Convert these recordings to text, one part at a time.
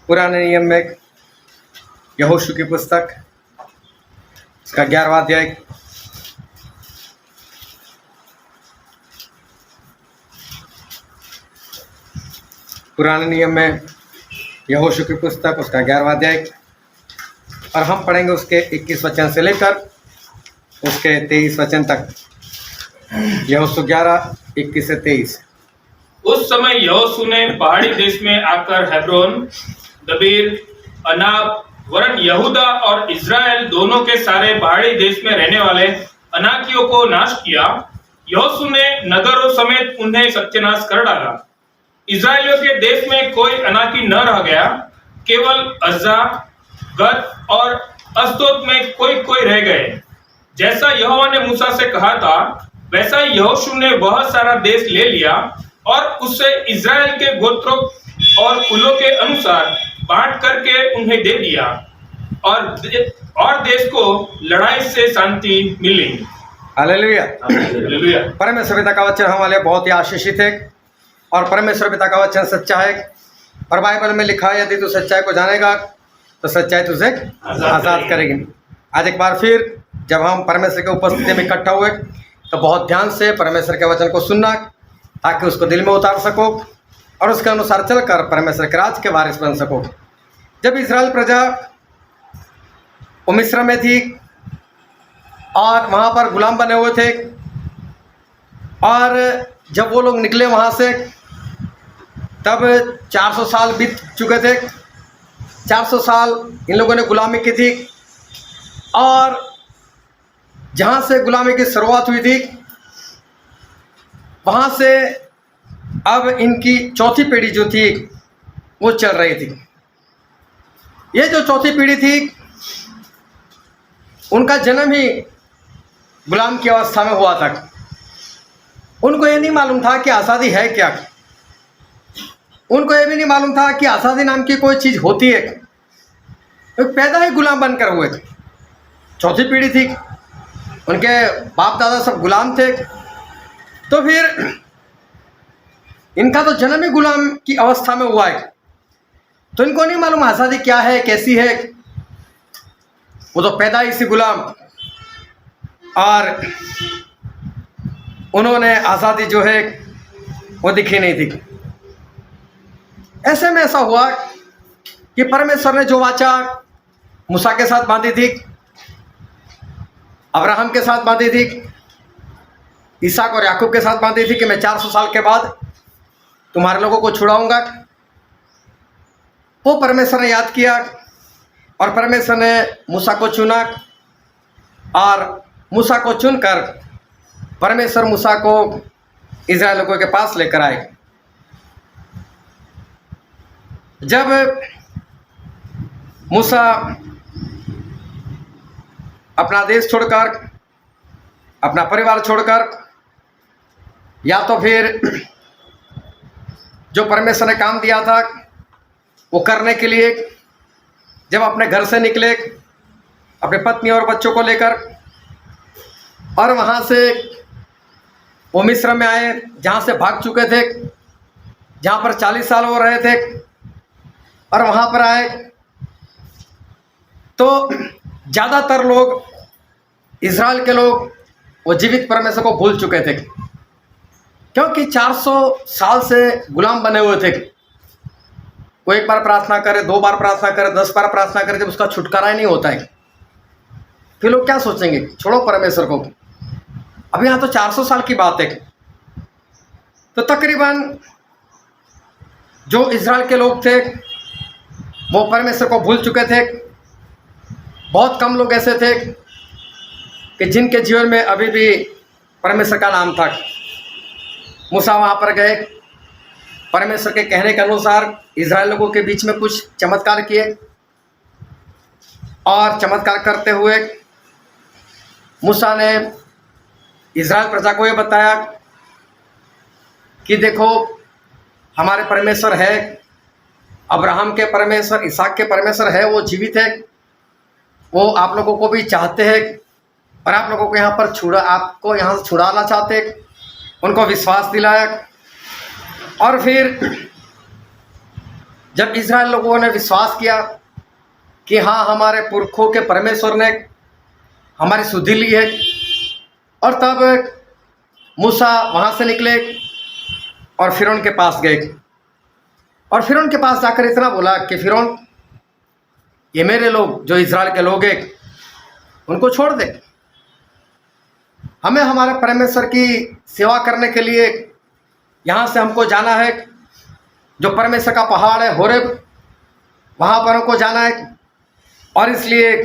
पुराने नियम में यहोशू की पुस्तक इसका 11वां अध्याय पुराने नियम में यहोशू की पुस्तक उसका 11वां अध्याय और हम पढ़ेंगे उसके 21 वचन से लेकर उसके 23 वचन तक। यहोशू 11, 21 से 23। उस समय यहोशू ने पहाड़ी देश में आकर हेब्रोन, दबीर, अनाब वरन यहूदा और इज़राइल दोनों के सारे पहाड़ी देश में रहने वाले अनाकियों को नाश किया। यहोशू ने नगरों समेत उन्हें सत्यानाश कर डाला। इज़राइलियों के देश में कोई अनाकी न रह गया, केवल अज्जा, गत और अस्तोद में कोई कोई रह गए। जैसा यहोवा ने मूसा से कहा था वैसा ही यहोशू ने वह सारा देश ले लिया और उससे इज़राइल के गोत्रों और कुलों के अनुसार बांट करके उन्हें दे दिया और देश को लड़ाई से शांति मिली। हालेलुया। हालेलुया। परमेश्वर पिता का वचन हमारे बहुत ही आशीषित है और परमेश्वर पिता का वचन सच्चा है। और बाइबल में लिखा है यदि तू सच्चाई को जानेगा तो सच्चाई तुझे आज़ाद करेगी। आज एक बार फिर जब हम परमेश्वर के उपस्थिति में इकट्ठा हुए तो बहुत ध्यान से परमेश्वर के वचन को सुनना ताकि उसको दिल में उतार सको और उसके अनुसार चलकर परमेश्वर के राज के वारिस बन सको। जब इज़राइल प्रजा मिस्र में थी और वहाँ पर गुलाम बने हुए थे और जब वो लोग निकले वहाँ से तब 400 साल बीत चुके थे। 400 साल इन लोगों ने गुलामी की थी और जहाँ से गुलामी की शुरुआत हुई थी वहाँ से अब इनकी चौथी पीढ़ी जो थी वो चल रही थी। ये जो चौथी पीढ़ी थी उनका जन्म ही गुलाम की अवस्था में हुआ था। उनको ये नहीं मालूम था कि आज़ादी है क्या। उनको ये भी नहीं मालूम था कि आज़ादी नाम की कोई चीज़ होती है। तो पैदा ही गुलाम बनकर हुए थे। चौथी पीढ़ी थी, उनके बाप दादा सब गुलाम थे, तो फिर इनका तो जन्म ही गुलाम की अवस्था में हुआ है। तो इनको नहीं मालूम आज़ादी क्या है, कैसी है। वो तो पैदा ही इसी गुलाम और उन्होंने आज़ादी जो है वो दिखी नहीं थी। ऐसे में ऐसा हुआ कि परमेश्वर ने जो वाचा मूसा के साथ बांधी थी, अब्राहम के साथ बांधी थी, इसहाक और याकूब के साथ बांधी थी कि मैं 400 साल के बाद तुम्हारे लोगों को छुड़ाऊंगा, वो परमेश्वर ने याद किया और परमेश्वर ने मूसा को चुना और मूसा को चुनकर परमेश्वर मूसा को इज़राइल लोगों के पास लेकर आए। जब मूसा अपना देश छोड़कर, अपना परिवार छोड़कर, या तो फिर जो परमेश्वर ने काम दिया था वो करने के लिए जब अपने घर से निकले अपने पत्नी और बच्चों को लेकर और वहाँ से वो मिस्र में आए जहाँ से भाग चुके थे, जहाँ पर 40 साल वो रहे थे, और वहाँ पर आए तो ज़्यादातर लोग, इज़राइल के लोग, वो जीवित परमेश्वर को भूल चुके थे क्योंकि 400 साल से गुलाम बने हुए थे। वो एक बार प्रार्थना करे, 2 बार प्रार्थना करे, 10 बार प्रार्थना करे, जब उसका छुटकारा ही नहीं होता है फिर लोग क्या सोचेंगे, छोड़ो परमेश्वर को। अब यहाँ तो 400 साल की बात है। तो तकरीबन जो इज़राइल के लोग थे वो परमेश्वर को भूल चुके थे। बहुत कम लोग ऐसे थे कि जिनके जीवन में अभी भी परमेश्वर का नाम था। मूसा वहाँ पर गए, परमेश्वर के कहने के अनुसार इज़राइल लोगों के बीच में कुछ चमत्कार किए और चमत्कार करते हुए मूसा ने इज़राइल प्रजा को ये बताया कि देखो हमारे परमेश्वर है, अब्राहम के परमेश्वर, इसहाक के परमेश्वर है, वो जीवित है, वो आप लोगों को भी चाहते हैं और आप लोगों को यहाँ पर आपको यहाँ से छुड़ाना चाहते हैं। उनको विश्वास दिलाया और फिर जब इज़राइल लोगों ने विश्वास किया कि हाँ, हमारे पुरखों के परमेश्वर ने हमारी सुधि ली है, और तब मूसा वहाँ से निकले और फिरौन के पास गए, और फिरौन के पास जाकर इतना बोला कि फिरौन, ये मेरे लोग जो इज़राइल के लोग हैं उनको छोड़ दे, हमें हमारे परमेश्वर की सेवा करने के लिए यहाँ से हमको जाना है, जो परमेश्वर का पहाड़ है होरेब, वहाँ पर हमको जाना है, और इसलिए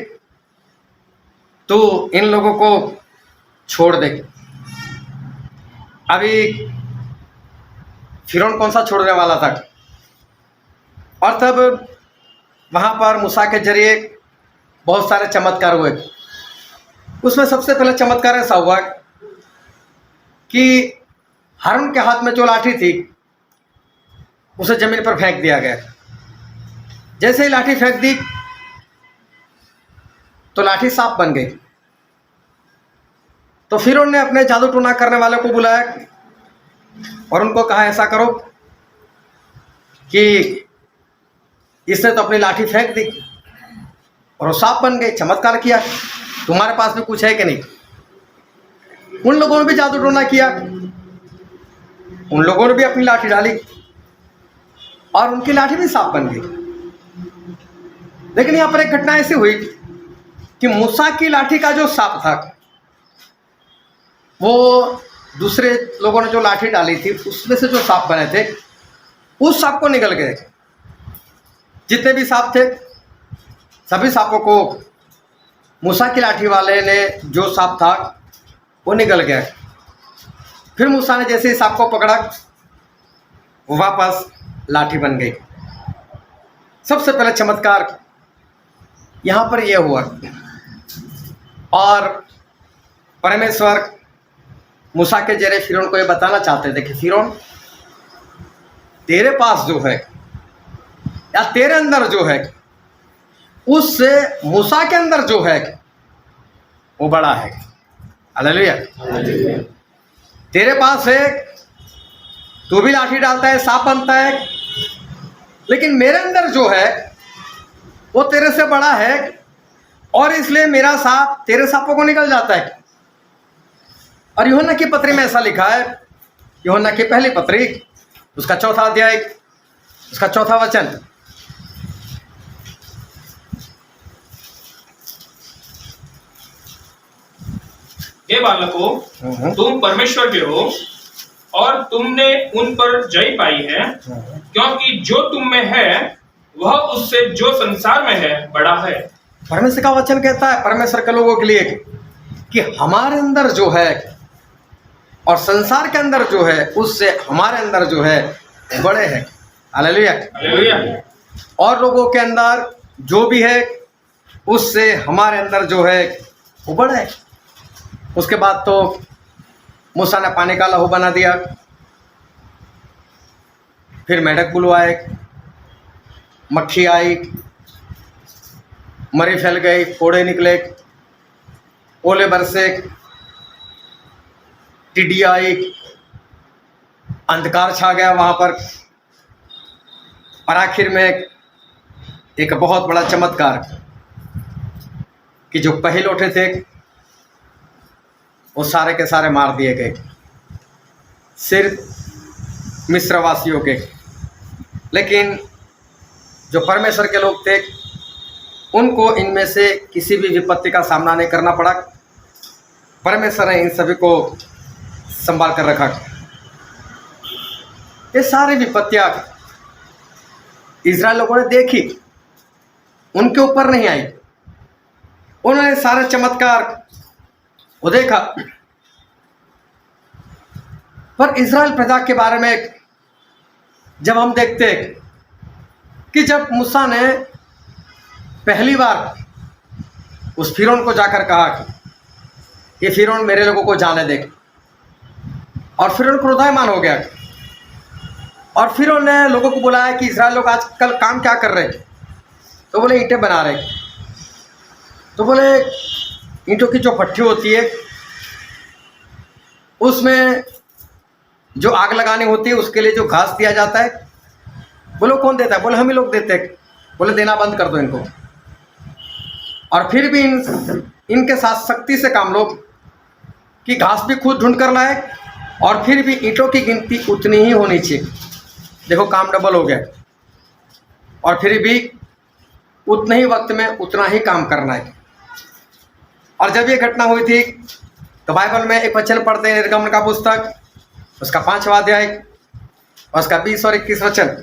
तू इन लोगों को छोड़ दे। अभी फिरौन कौन सा छोड़ने वाला था, और तब वहाँ पर मूसा के जरिए बहुत सारे चमत्कार हुए। उसमें सबसे पहले चमत्कार ऐसा हुआ कि हारून के हाथ में जो लाठी थी उसे जमीन पर फेंक दिया गया। जैसे ही लाठी फेंक दी तो लाठी सांप बन गई। तो फिरौन ने अपने जादू टोना करने वाले को बुलाया और उनको कहा, ऐसा करो कि इसने तो अपनी लाठी फेंक दी और वो सांप बन गई, चमत्कार किया, तुम्हारे पास भी कुछ है कि नहीं? उन लोगों ने भी जादू टोना किया, उन लोगों ने भी अपनी लाठी डाली और उनकी लाठी भी सांप बन गई। लेकिन यहाँ पर एक घटना ऐसी हुई कि मूसा की लाठी का जो सांप था वो दूसरे लोगों ने जो लाठी डाली थी उसमें से जो सांप बने थे उस सांप को निगल गए। जितने भी सांप थे सभी सांपों को मूसा की लाठी वाले ने जो सांप था वो निगल गया। फिर मूसा ने जैसे ही सांप को पकड़ा वो वापस लाठी बन गई। सबसे पहले चमत्कार यहाँ पर यह हुआ, और परमेश्वर मूसा के जरिए फिरौन को ये बताना चाहते थे कि फिरौन, तेरे पास जो है या तेरे अंदर जो है उससे मूसा के अंदर जो है वो बड़ा है। हालेलुया। तेरे पास है, तू भी लाठी डालता है, सांप बनता है, लेकिन मेरे अंदर जो है वो तेरे से बड़ा है, और इसलिए मेरा सांप तेरे सांपों को निकल जाता है। और यूहन्ना की पत्री में ऐसा लिखा है, यूहन्ना की पहली पत्री उसका 4वां अध्याय उसका 4वां वचन, हे बालकों, तुम परमेश्वर के हो और तुमने उन पर जय पाई है, क्योंकि जो तुम में है वह उससे जो संसार में है बड़ा है। परमेश्वर का वचन कहता है परमेश्वर के लोगों के लिए कि हमारे अंदर जो है और संसार के अंदर जो है उससे हमारे अंदर जो है बड़े हैं। हालेलुया। हालेलुया। और लोगों के अंदर जो भी है उससे हमारे अंदर जो है वो बड़े है। उसके बाद तो मूसा ने पानी का लहू बना दिया, फिर मेढक बुलवाए, मक्खी आई, मरी फैल गई, फोड़े निकले, ओले बरसे, टिड्डी आई, अंधकार छा गया वहाँ पर, और आखिर में एक बहुत बड़ा चमत्कार कि जो पहले उठे थे वो सारे के सारे मार दिए गए, सिर्फ मिस्रवासियों के। लेकिन जो परमेश्वर के लोग थे उनको इनमें से किसी भी विपत्ति का सामना नहीं करना पड़ा। परमेश्वर ने इन सभी को संभाल कर रखा। ये सारी विपत्तियां इज़राइल लोगों ने देखी, उनके ऊपर नहीं आई। उन्होंने सारे चमत्कार वो देखा, पर इज़राइल प्रजा के बारे में जब हम देखते हैं कि जब मूसा ने पहली बार उस फिरौन को जाकर कहा कि ये फिरौन मेरे लोगों को जाने दे, और फिरौन क्रोधायमान हो गया, और फिरौन ने लोगों को बुलाया कि इज़राइल लोग आजकल काम क्या कर रहे हैं? तो बोले ईंटें बना रहे। तो बोले ईंटों की जो भट्ठी होती है उसमें जो आग लगानी होती है उसके लिए जो घास दिया जाता है बोलो कौन देता है? बोले हम ही लोग देते हैं। बोले देना बंद कर दो इनको। और फिर भी इनके साथ सख्ती से काम लो कि घास भी खुद ढूंढ कर लाए और फिर भी ईंटों की गिनती उतनी ही होनी चाहिए। देखो काम डबल हो गया और फिर भी उतने ही वक्त में उतना ही काम करना है। और जब ये घटना हुई थी तो बाइबल में एक वचन पढ़ते हैं, निर्गमन का पुस्तक उसका 5वां अध्याय और उसका 20 और 21 वचन।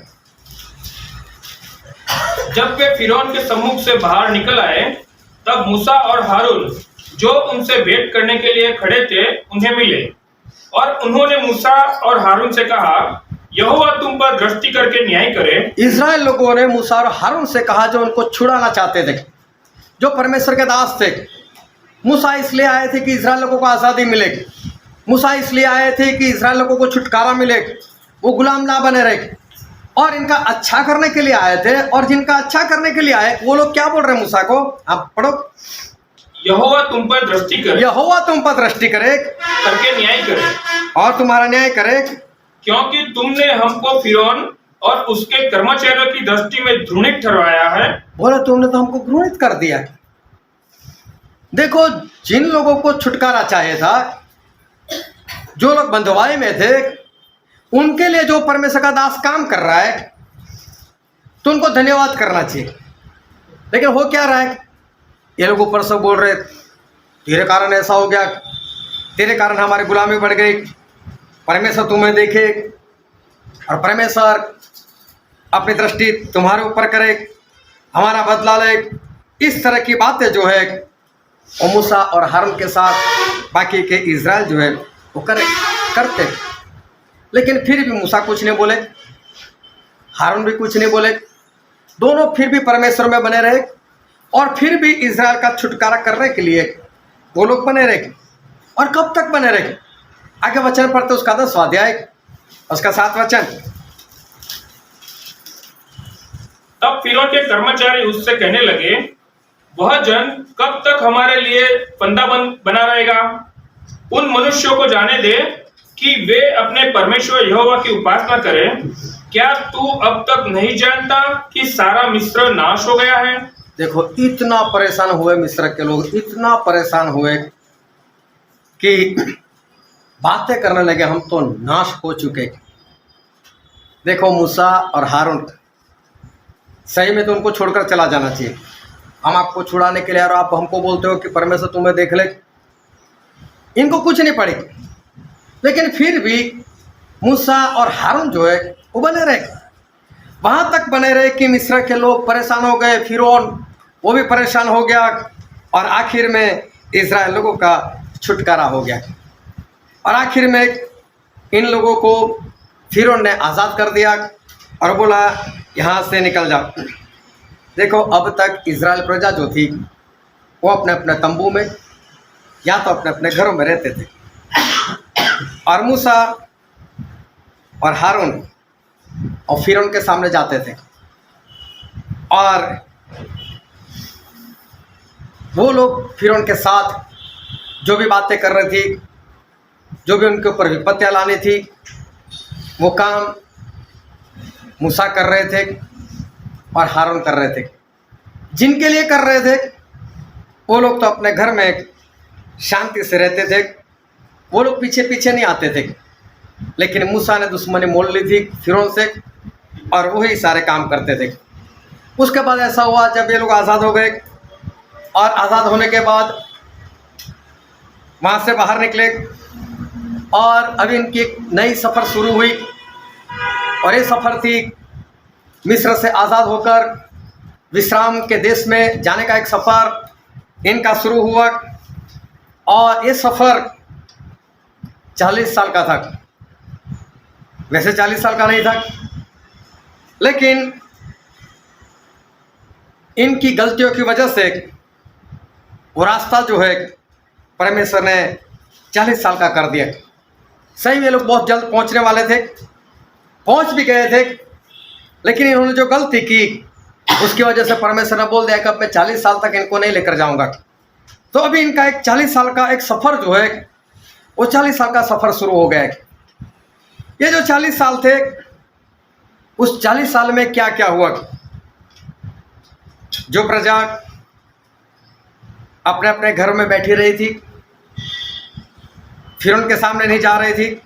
जब वे फिरौन के सम्मुख से बाहर निकल आए तब मूसा और हारून जो उनसे भेंट करने के लिए खड़े थे उन्हें मिले और उन्होंने मूसा और हारून से कहा, यहोवा तुम पर दृष्टि करके न्याय करे। इस्राएल लोगों ने मूसा और हारून से कहा जो उनको छुड़ाना चाहते थे, जो परमेश्वर के दास थे। मूसा इसलिए आए थे कि इस्राएल लोगों को आज़ादी मिलेगी। मूसा इसलिए आए थे कि इस्राएल लोगों को छुटकारा मिले, वो गुलाम ना बने रहे। और इनका अच्छा करने के लिए आए थे। और जिनका अच्छा करने के लिए आए वो लोग क्या बोल रहे हैं मूसा को? आप पढ़ो, यहोवा तुम पर दृष्टि करे, यहोवा तुम पर दृष्टि करे करके न्याय करे, और तुम्हारा न्याय करे, क्योंकि तुमने हमको फिरौन और उसके कर्मचारियों की दृष्टि में घृणित ठहराया है। बोले तुमने तो हमको घृणित कर दिया। देखो, जिन लोगों को छुटकारा चाहिए था, जो लोग बंधुआई में थे, उनके लिए जो परमेश्वर का दास काम कर रहा है तो उनको धन्यवाद करना चाहिए। लेकिन हो क्या रहा है, ये लोग ऊपर से बोल रहे तेरे कारण ऐसा हो गया, तेरे कारण हमारी गुलामी बढ़ गई, परमेश्वर तुम्हें देखे और परमेश्वर अपनी दृष्टि तुम्हारे ऊपर करे, हमारा बदला ले। इस तरह की बातें जो है वो मूसा और हारून के साथ बाकी के इज़राइल जो है वो करते। लेकिन फिर भी मूसा कुछ नहीं बोले, हारून भी कुछ नहीं बोले, दोनों फिर भी परमेश्वर में बने रहे और फिर भी इज़राइल का छुटकारा करने के लिए वो लोग बने रहे। और कब तक बने रहे? आगे वचन पढ़ते उसका 10वां अध्याय उसका 7वां वचन। तब फिरौन के कर्मचारी उससे कहने लगे, वह जन कब तक हमारे लिए फंदा बना रहेगा? उन मनुष्यों को जाने दे कि वे अपने परमेश्वर यहोवा की उपासना करें। क्या तू अब तक नहीं जानता कि सारा मिस्र नाश हो गया है? देखो, इतना परेशान हुए मिस्र के लोग, इतना परेशान हुए कि बातें करने लगे हम तो नाश हो चुके। देखो, मूसा और हारून सही में तो उनको छोड़कर चला जाना चाहिए। हम आपको छुड़ाने के लिए और आप हमको बोलते हो कि परमेश्वर तुम्हें देख ले। इनको कुछ नहीं पड़ी, लेकिन फिर भी मूसा और हारून जो है वो बने रहे। वहाँ तक बने रहे कि मिस्र के लोग परेशान हो गए, फिरौन वो भी परेशान हो गया और आखिर में इज़राइल लोगों का छुटकारा हो गया। और आखिर में इन लोगों को फिरौन ने आज़ाद कर दिया और बोला यहाँ से निकल जाओ। देखो, अब तक इज़राइल प्रजा जो थी वो अपने अपने तंबू में या तो अपने अपने घरों में रहते थे और मूसा और हारून और फिरौन के सामने जाते थे और वो लोग फिरौन के साथ जो भी बातें कर रही थी, जो भी उनके ऊपर विपत्तियां लानी थी, वो काम मूसा कर रहे थे और हारून कर रहे थे। जिनके लिए कर रहे थे वो लोग तो अपने घर में शांति से रहते थे, वो लोग पीछे पीछे नहीं आते थे। लेकिन मूसा ने दुश्मनी मोल ली थी फिरौन से और वही सारे काम करते थे। उसके बाद ऐसा हुआ, जब ये लोग आज़ाद हो गए और आज़ाद होने के बाद वहाँ से बाहर निकले और अभी इनकी एक नई सफ़र शुरू हुई और ये सफ़र थी मिस्र से आज़ाद होकर विश्राम के देश में जाने का एक सफ़र इनका शुरू हुआ। और ये सफ़र 40 साल का था। वैसे 40 साल का नहीं था, लेकिन इनकी गलतियों की वजह से वो रास्ता जो है परमेश्वर ने 40 साल का कर दिया। सही में लोग बहुत जल्द पहुंचने वाले थे, पहुंच भी गए थे, लेकिन इन्होंने जो गलती की उसकी वजह से परमेश्वर ने बोल दिया कि अब मैं 40 साल तक इनको नहीं लेकर जाऊंगा। तो अभी इनका एक 40 साल का एक सफ़र जो है वो 40 साल का सफ़र शुरू हो गया है। ये जो 40 साल थे उस 40 साल में क्या क्या हुआ। जो प्रजा अपने अपने घर में बैठी रही थी, फिर उनके सामने नहीं जा रही थी,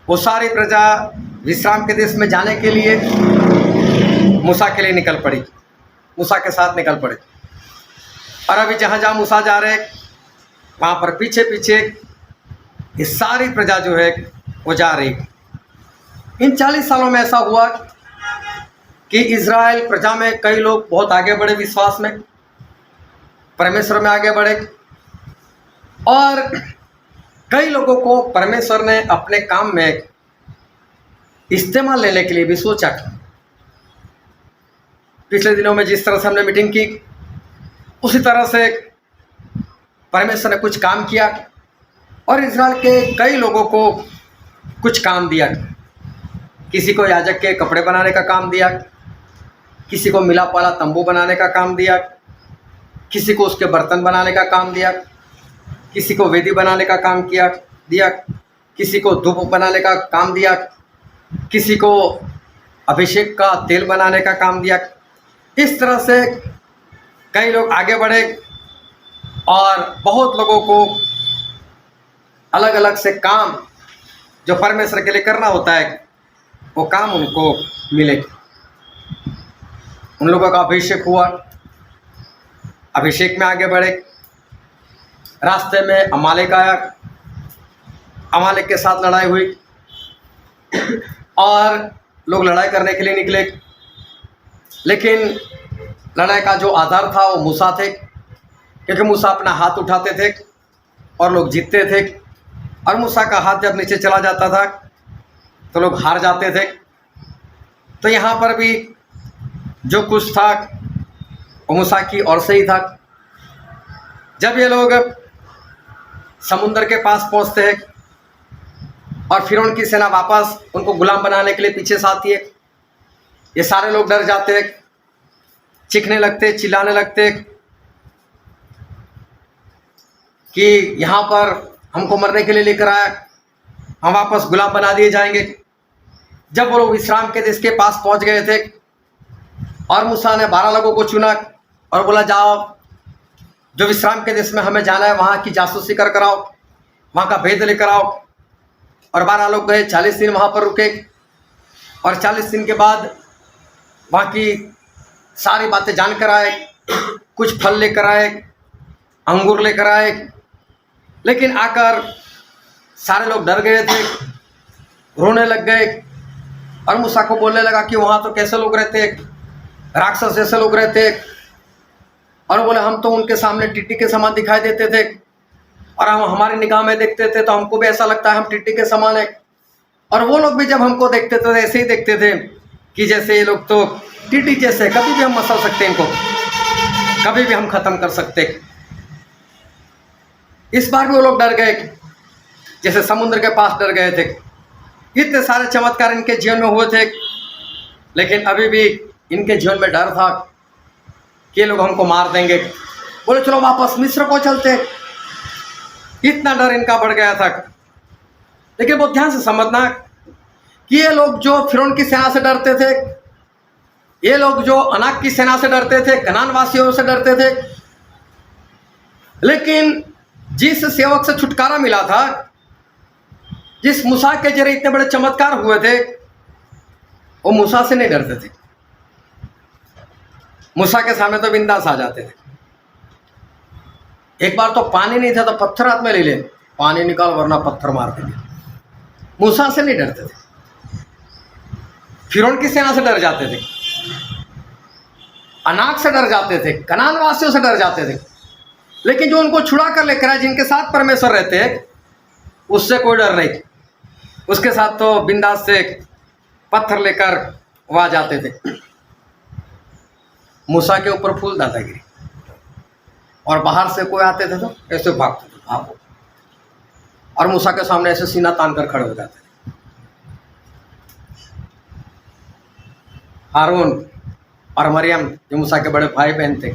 वो सारी प्रजा विश्राम के देश में जाने के लिए मूसा के लिए निकल पड़ी, मूसा के साथ निकल पड़े। और अभी जहाँ जहाँ मूसा जा रहे वहाँ पर पीछे पीछे ये सारी प्रजा जो है वो जा रही। इन 40 सालों में ऐसा हुआ कि इज़राइल प्रजा में कई लोग बहुत आगे बढ़े, विश्वास में परमेश्वर में आगे बढ़े, और कई लोगों को परमेश्वर ने अपने काम में इस्तेमाल लेने के लिए भी सोचा। पिछले दिनों में जिस तरह से हमने मीटिंग की, उसी तरह से परमेश्वर ने कुछ काम किया और इज़राइल के कई लोगों को कुछ काम दिया। किसी को याजक के कपड़े बनाने का काम दिया, किसी को मिलाप वाला तंबू बनाने का काम दिया, किसी को उसके बर्तन बनाने का काम दिया, किसी को वेदी बनाने का काम दिया, किसी को धूप बनाने का काम दिया, किसी को अभिषेक का तेल बनाने का काम दिया। इस तरह से कई लोग आगे बढ़े और बहुत लोगों को अलग अलग से काम जो परमेश्वर के लिए करना होता है वो काम उनको मिले। उन लोगों का अभिषेक हुआ, अभिषेक में आगे बढ़े। रास्ते में अमालेक आया, अमालेक के साथ लड़ाई हुई और लोग लड़ाई करने के लिए निकले, लेकिन लड़ाई का जो आधार था वो मूसा थे, क्योंकि मूसा अपना हाथ उठाते थे और लोग जीतते थे, और मूसा का हाथ जब नीचे चला जाता था तो लोग हार जाते थे। तो यहाँ पर भी जो कुछ था वो मूसा की ओर से ही था। जब ये लोग समुद्र के पास पहुँचते हैं और फिर उनकी सेना वापस उनको गुलाम बनाने के लिए पीछे से आती है, ये सारे लोग डर जाते हैं, चीखने लगते, चिल्लाने लगते कि यहाँ पर हमको मरने के लिए लेकर आया, हम वापस गुलाम बना दिए जाएंगे। जब वो लोग विश्राम के देश के पास पहुँच गए थे और मूसा ने 12 लोगों को चुना और बोला, जाओ जो विश्राम के देश में हमें जाना है वहाँ की जासूसी कर आओ, वहाँ का भेद लेकर आओ। और 12 लोग गए, 40 दिन वहाँ पर रुके और 40 दिन के बाद वहाँ की सारी बातें जान कर आए। कुछ फल लेकर आए, अंगूर लेकर आए, लेकिन आकर सारे लोग डर गए थे, रोने लग गए और मूसा को बोलने लगा कि वहाँ तो कैसे लोग रहते, राक्षस जैसे लोग रहते। और बोले, हम तो उनके सामने टिड्डी के समान दिखाई देते थे और हम हमारी निगाह में देखते थे तो हमको भी ऐसा लगता है हम टिड्डी के समान है, और वो लोग भी जब हमको देखते थे तो ऐसे ही देखते थे कि जैसे ये लोग तो टिड्डी जैसे, कभी भी हम मसल सकते हैं इनको, कभी भी हम ख़त्म कर सकते। इस बार भी वो लोग डर गए, जैसे समुद्र के पास डर गए थे। इतने सारे चमत्कार इनके जीवन में हुए थे, लेकिन अभी भी इनके जीवन में डर था कि ये लोग हमको मार देंगे। बोले, चलो वापस मिस्र को चलते। इतना डर इनका बढ़ गया था। लेकिन बहुत ध्यान से समझना कि ये लोग जो फिरौन की सेना से डरते थे, ये लोग जो अनाक की सेना से डरते थे, कनान वासियों से डरते थे, लेकिन जिस सेवक से छुटकारा मिला था, जिस मूसा के जरिए इतने बड़े चमत्कार हुए थे, वो मूसा से नहीं डरते थे। मूसा के सामने तो बिंदास आ जाते थे। एक बार तो पानी नहीं था तो पत्थर हाथ में ले ले, पानी निकाल वरना पत्थर मार देंगे। मूसा से नहीं डरते थे, फिरौन की सेना से डर जाते थे, अनाक से डर जाते थे, कनान वासियों से डर जाते थे। लेकिन जो उनको छुड़ा कर लेकर आए, जिनके साथ परमेश्वर रहते हैं, उससे कोई डर नहीं। उसके साथ तो बिंदास से पत्थर लेकर वो आ जाते थे। मूसा के ऊपर फूल दादागिरी, और बाहर से कोई आते थे तो ऐसे भागते थे, भागो, और मूसा के सामने ऐसे सीना तान कर खड़े हो जाते थे। हारून और मरियम जो मूसा के बड़े भाई बहन थे,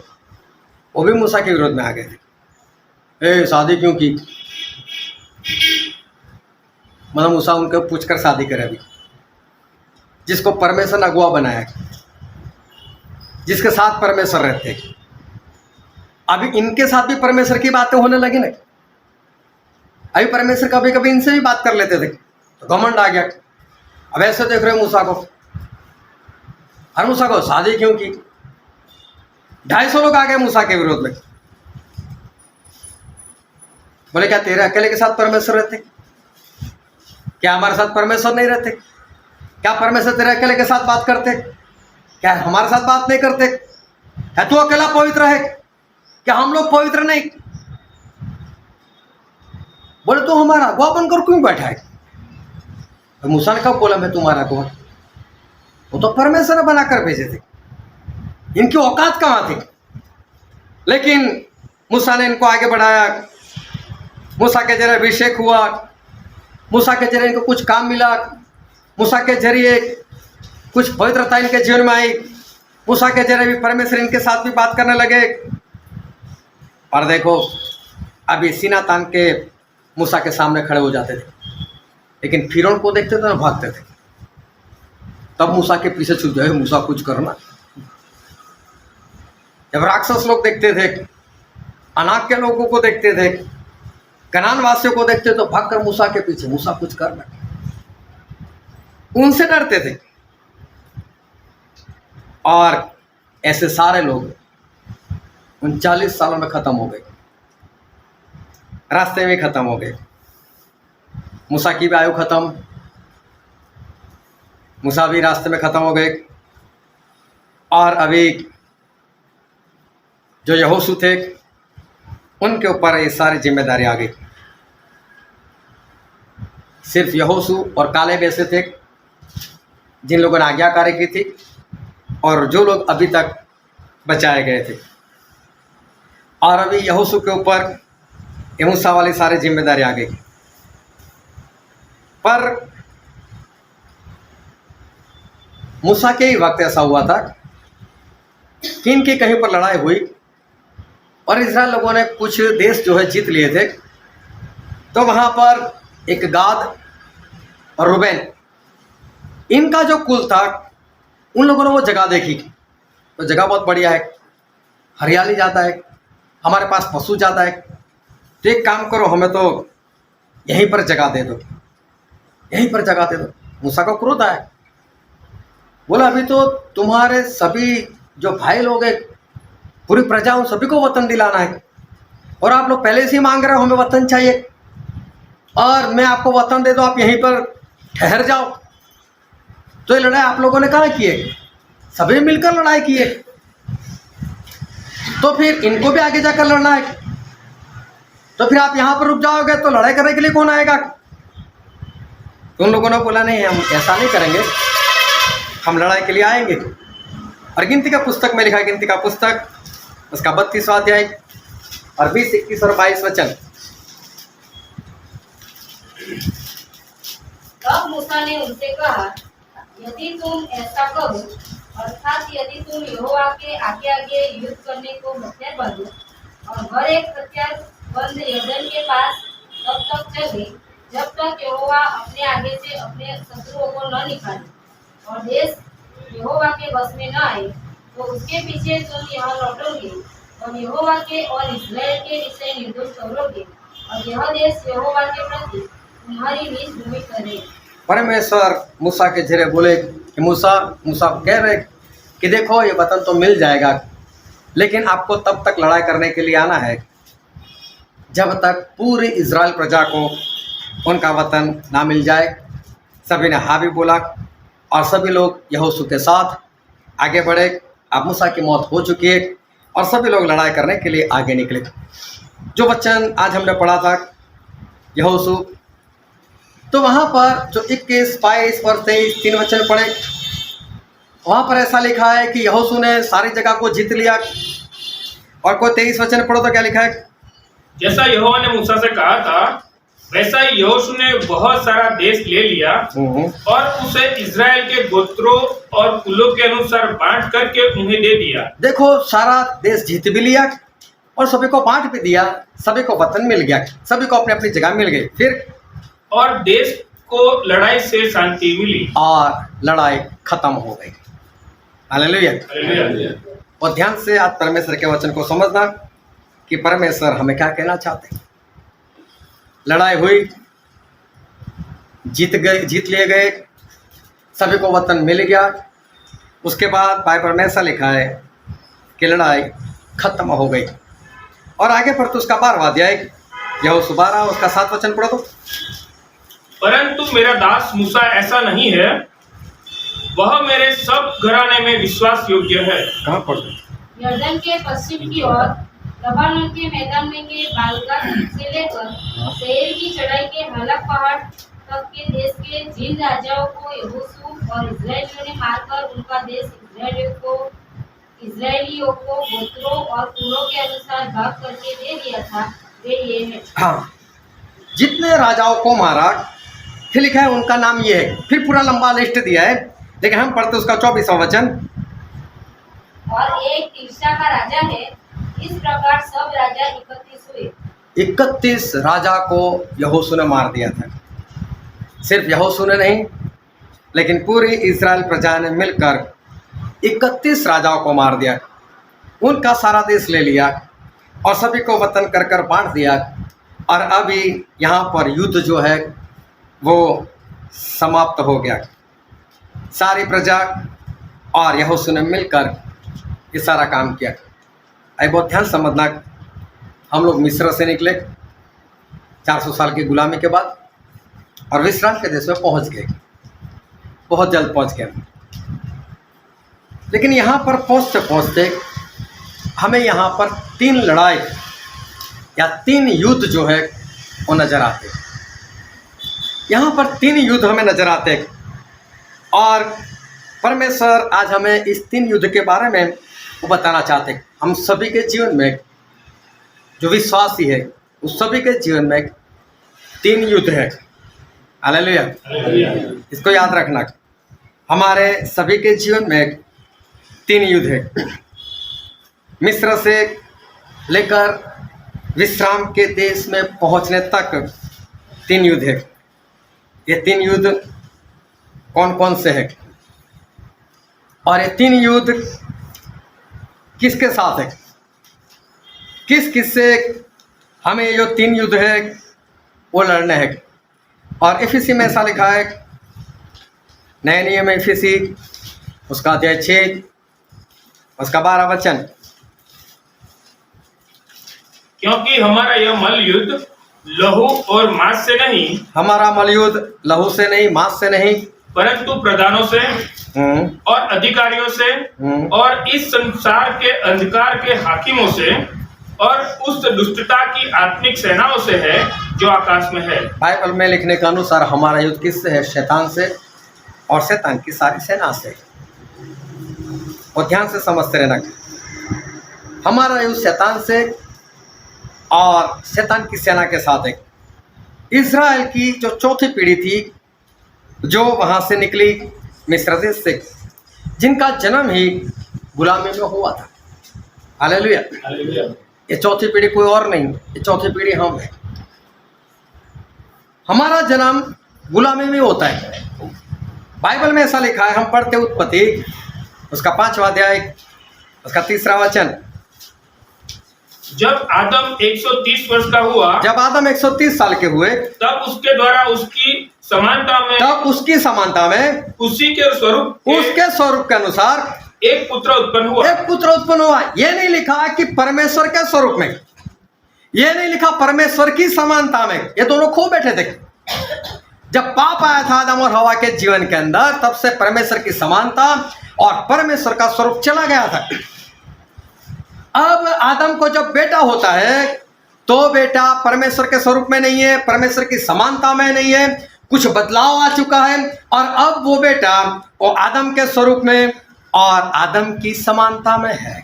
वो भी मूसा के विरोध में आ गए थे। शादी क्यों की? मतलब मूसा उनके पूछकर शादी करे। अभी जिसको परमेश्वर ने अगुआ बनाया, जिसके साथ परमेश्वर रहते। अभी इनके साथ भी परमेश्वर की बातें होने लगी ना। अभी परमेश्वर कभी कभी इनसे भी बात कर लेते थे तो घमंड आ गया। अब ऐसे देख रहे हो मूसा को, और मूसा को शादी क्यों की? 250 लोग आ गए मूसा के विरोध में। बोले क्या तेरे अकेले के साथ परमेश्वर रहते? क्या हमारे साथ परमेश्वर नहीं रहते? क्या परमेश्वर तेरे अकेले के साथ बात करते? क्या हमारे साथ बात नहीं करते? क्या तू अकेला पवित्र है? क्या हम लोग पवित्र नहीं? बोले तो हमारा अगुआ बनकर क्यों बैठा है? तो मूसा ने कब बोला मैं तुम्हारा अगुआ? वो तो परमेश्वर ने बनाकर भेजे थे, इनकी औकात कहाँ थी? लेकिन मूसा ने इनको आगे बढ़ाया। मूसा के जरिए अभिषेक हुआ, मूसा के जरिए इनको कुछ काम मिला, मूसा के जरिए कुछ पवित्रता इनके जीवन में आई, मूसा के जरिए भी परमेश्वर इनके साथ भी बात करने लगे। और देखो अभी सीना तान के मूसा के सामने खड़े हो जाते थे, लेकिन फिरौन को देखते थे ना भागते थे। तब मूसा के पीछे छुप जाए, मूसा कुछ करना। जब राक्षस लोग देखते थे, अनाक के लोगों को देखते थे, कनान वासियों को देखते तो भागकर मूसा के पीछे, मूसा कुछ करना। उनसे डरते थे। और ऐसे सारे लोग 39 सालों में खत्म हो गए, रास्ते में खत्म हो गए। मूसा की भी आयु खत्म, मूसा भी रास्ते में खत्म हो गए। और अभी जो यहोशू थे उनके ऊपर ये सारी जिम्मेदारी आ गई। सिर्फ यहोशू और कालेब ऐसे थे जिन लोगों ने आज्ञाकारी की थी, और जो लोग अभी तक बचाए गए थे। और अभी यहोशू के ऊपर मूसा वाली सारी जिम्मेदारी आ गई। पर मूसा के ही वक्त ऐसा हुआ था कि इनकी कहीं पर लड़ाई हुई और इस्राएल लोगों ने कुछ देश जो है जीत लिए थे। तो वहाँ पर एक गाद और रूबेन, इनका जो कुल था, उन लोगों ने वो जगह देखी। तो जगह बहुत बढ़िया है, हरियाली ज़्यादा है, हमारे पास पशु ज़्यादा है, तो एक काम करो, हमें तो यहीं पर जगह दे दो, यहीं पर जगह दे दो। मूसा को क्रोध आया, बोला अभी तो तुम्हारे सभी जो भाई लोग हैं, पूरी प्रजा, उन सभी को वतन दिलाना है, और आप लोग पहले से ही मांग रहे हो हमें वतन चाहिए, और मैं आपको वतन दे दूं, आप यहीं पर ठहर जाओ। तो ये लड़ाई आप लोगों ने कहाँ की है? सभी मिलकर लड़ाई की है। तो फिर इनको भी आगे जाकर लड़ना है, तो फिर आप यहाँ पर रुक जाओगे तो लड़ाई करने के लिए कौन आएगा? तो उन लोगों ने बोला नहीं, हम ऐसा नहीं करेंगे, हम लड़ाई के लिए आएंगे। और गिनती का पुस्तक में लिखा है, गिनती का पुस्तक उसका 32वां अध्याय और 20, 21 और 22 वचन। तब मूसा ने उनसे कहा, यदि तुम ऐसा करो, अर्थात यदि तुम यहोवा के आगे आगे युद्ध करने को हथियार बांधो और हर एक हथियार बंद यरदन के पास तब तक चले जब तक यहोवा अपने आगे से अपने शत्रुओं को न निकाले और देश यहोवा के वश में न आए, तो उसके पीछे तुम यहाँ लौटोगे और यहोवा के और इस्राएल के विषय निर्दोष ठहरोगे, और यह देश यहोवा के प्रति तुम्हारी निज भूमि ठहरेगी। परमेश्वर मूसा के जरिए बोले कि मूसा कह रहे कि देखो ये वतन तो मिल जाएगा, लेकिन आपको तब तक लड़ाई करने के लिए आना है जब तक पूरी इज़राइल प्रजा को उनका वतन ना मिल जाए। सभी ने हाँ भी बोला और सभी लोग यहोशू के साथ आगे बढ़े। अब मूसा की मौत हो चुकी है और सभी लोग लड़ाई करने के लिए आगे निकले। जो वचन आज हमने पढ़ा था यहोशू, तो वहाँ पर जो 21, 22 और 23 3 वचन पढ़े, वहाँ पर ऐसा लिखा है कि यहोशू ने सारी जगह को जीत लिया। और कोई 23 वचन पढ़ो तो क्या लिखा है? जैसा यहोवा ने मूसा से कहा था वैसा ही यहोशू ने बहुत सारा देश ले लिया और उसे इज़राइल के गोत्रों और कुलों के अनुसार बांट करके उन्हें दे दिया। देखो सारा देश जीत भी लिया और सभी को बांट भी दिया, सभी को वतन मिल गया, सभी को अपनी अपनी जगह मिल गई। फिर और देश को लड़ाई से शांति मिली। और लड़ाई खत्म हो गई। हालेलुया। हालेलुया। और ध्यान से आज परमेश्वर के वचन को समझना कि परमेश्वर हमें क्या कहना चाहते हैं। लड़ाई हुई, जीत लिए गए, सभी को वतन मिल गया। उसके बाद बाइबल में ऐसा लिखा है कि लड़ाई खत्म हो गई। और आगे पर तो उसका 12वां अध्याय यहोशू 12 उसका 7 वचन पढ़ो तो। परंतु मेरा दास मूसा ऐसा नहीं है, वह मेरे सब घराने में विश्वास योग्य है। कहाँ पढ़ो? यरदन के पश्चिम की ओर लबानोन के मैदान में के बालगाद से लेकर सेईर की चढ़ाई के हालाक पहाड़ तक के देश के जिन राजाओं को यहोशू और इस्राएलियों ने मारकर उनका देश इस्राएलियों को गोत्रों और कुलों के अनुसार भाग करके दे दिया था, वे ये हैं। हाँ, जितने राजाओं को मारा, फिर लिखा है उनका नाम ये है। फिर पूरा लंबा लिस्ट दिया है, लेकिन हम पढ़ते उसका 24वां वचन। और एक तिर्सा का राजा है। इस प्रकार सब राजा 31 हुए। 31 राजा को यहोशू ने मार दिया था। सिर्फ यहोशू ने नहीं, लेकिन पूरी इस्राएल प्रजा ने मिलकर 31 राजाओं को मार दिया। उनका सारा देश ले लिया और सभी को वतन कर कर बांट दिया। और अभी यहाँ पर युद्ध जो है वो समाप्त हो गया। सारी प्रजा और यहोशू ने मिलकर ये सारा काम किया। अब बहुत ध्यान समझना, हम लोग मिस्र से निकले 400 साल की गुलामी के बाद और विश्राम के देश में पहुंच गए। बहुत जल्द पहुंच गए। लेकिन यहाँ पर पहुंचते पहुंचते हमें यहाँ पर 3 लड़ाई या 3 युद्ध जो है वो नज़र आते। यहाँ पर 3 युद्ध हमें नज़र आते और परमेश्वर आज हमें इस 3 युद्ध के बारे में वो बताना चाहते हैं। हम सभी के जीवन में, जो विश्वासी है उस सभी के जीवन में 3 युद्ध है। हालेलुया। इसको याद रखना, हमारे सभी के जीवन में 3 युद्ध है। मिस्र से लेकर विश्राम के देश में पहुंचने तक 3 युद्ध है। ये 3 युद्ध कौन कौन से हैं और ये 3 युद्ध किसके साथ है, किस किस से हमें ये जो 3 युद्ध है वो लड़ने हैं। और एफिसी में ऐसा लिखा है, नए नियम में एफिसी उसका अध्याय 6 उसका 12 वचन। क्योंकि हमारा यह मल युद्ध लहू और मांस से नहीं, हमारा मलयुद्ध लहू से नहीं, मांस से नहीं, परंतु प्रधानों से और अधिकारियों से और इस संसार के अंधकार के हाकिमों से और उस दुष्टता की आत्मिक सेनाओं से है जो आकाश में है। बाइबल में लिखने के अनुसार हमारा युद्ध किससे है? शैतान से और शैतान की सारी सेना से। और ध्यान से समझते रहना, हमारा युद्ध शैतान से और शैतान की सेना के साथ है। इज़राइल की जो चौथी पीढ़ी थी, जो वहाँ से निकली मिस्र देश से, जिनका जन्म ही गुलामी में हुआ था। हालेलुया। ये चौथी पीढ़ी कोई और नहीं, ये चौथी पीढ़ी हम है। हमारा जन्म गुलामी में होता है। बाइबल में ऐसा लिखा है, हम पढ़ते उत्पत्ति उसका 5वां अध्याय उसका 3रा वचन। जब आदम 130 वर्ष का हुआ, जब आदम 130 साल के हुए, तब उसके द्वारा उसकी समानता में, तब उसकी समानता में उसी के स्वरूप, उसके स्वरूप के अनुसार एक पुत्र उत्पन्न हुआ। एक पुत्र उत्पन्न हुआ। ये नहीं लिखा कि परमेश्वर के स्वरूप में, ये नहीं लिखा परमेश्वर की समानता में। ये दोनों खो बैठे थे। जब पाप आया था आदम और हवा के जीवन के अंदर, तब से परमेश्वर की समानता और परमेश्वर का स्वरूप चला गया था। अब आदम को जब बेटा होता है तो बेटा परमेश्वर के स्वरूप में नहीं है, परमेश्वर की समानता में नहीं है, कुछ बदलाव आ चुका है। और अब वो बेटा वो आदम के स्वरूप में और आदम की समानता में है।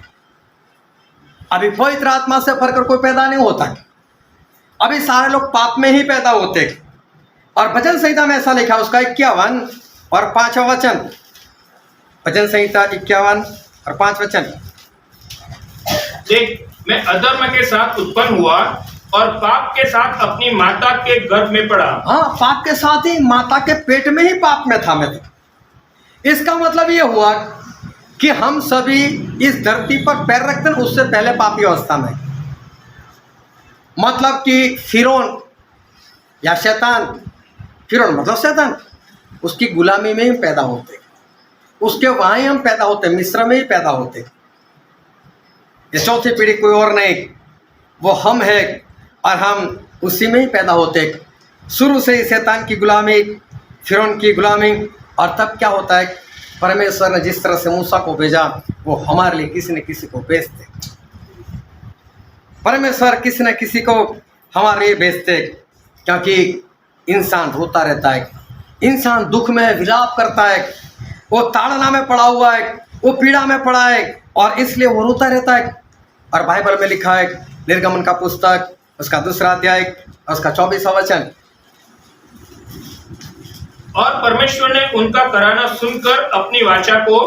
अभी पवित्र आत्मा से भरकर कोई पैदा नहीं होता। अभी सारे लोग पाप में ही पैदा होते। और भजन संहिता में ऐसा लिखा, उसका 51 और 5वां वचन। भजन संहिता 51 और 5 वचन। देख, मैं अधर्म के साथ उत्पन्न हुआ और पाप के साथ अपनी माता के गर्भ में पड़ा। हाँ, पाप के साथ ही माता के पेट में ही पाप में था मैं तो। इसका मतलब ये हुआ कि हम सभी इस धरती पर पैर रखते हैं उससे पहले पापी अवस्था में। मतलब कि फिरौन या शैतान, फिरौन मतलब शैतान, उसकी गुलामी में ही पैदा होते, उसके वहाँ ही हम पैदा होते, मिस्र में ही पैदा होते। ये चौथी पीढ़ी कोई और नहीं, वो हम है और हम उसी में ही पैदा होते। शुरू से ही शैतान की गुलामी, फिरौन की गुलामी। और तब क्या होता है, परमेश्वर ने जिस तरह से मूसा को भेजा वो हमारे लिए किसी न किसी को भेजते। परमेश्वर किसी न किसी को हमारे लिए भेजते, क्योंकि इंसान रोता रहता है, इंसान दुख में विलाप करता है, वो ताड़ना में पड़ा हुआ है, वो पीड़ा में पड़ा है और इसलिए वो रोता रहता है। और बाइबल में लिखा है, निर्गमन का पुस्तक उसका 2 अध्याय और उसका 24वां वचन, और परमेश्वर ने उनका कराना सुनकर अपनी वाचा को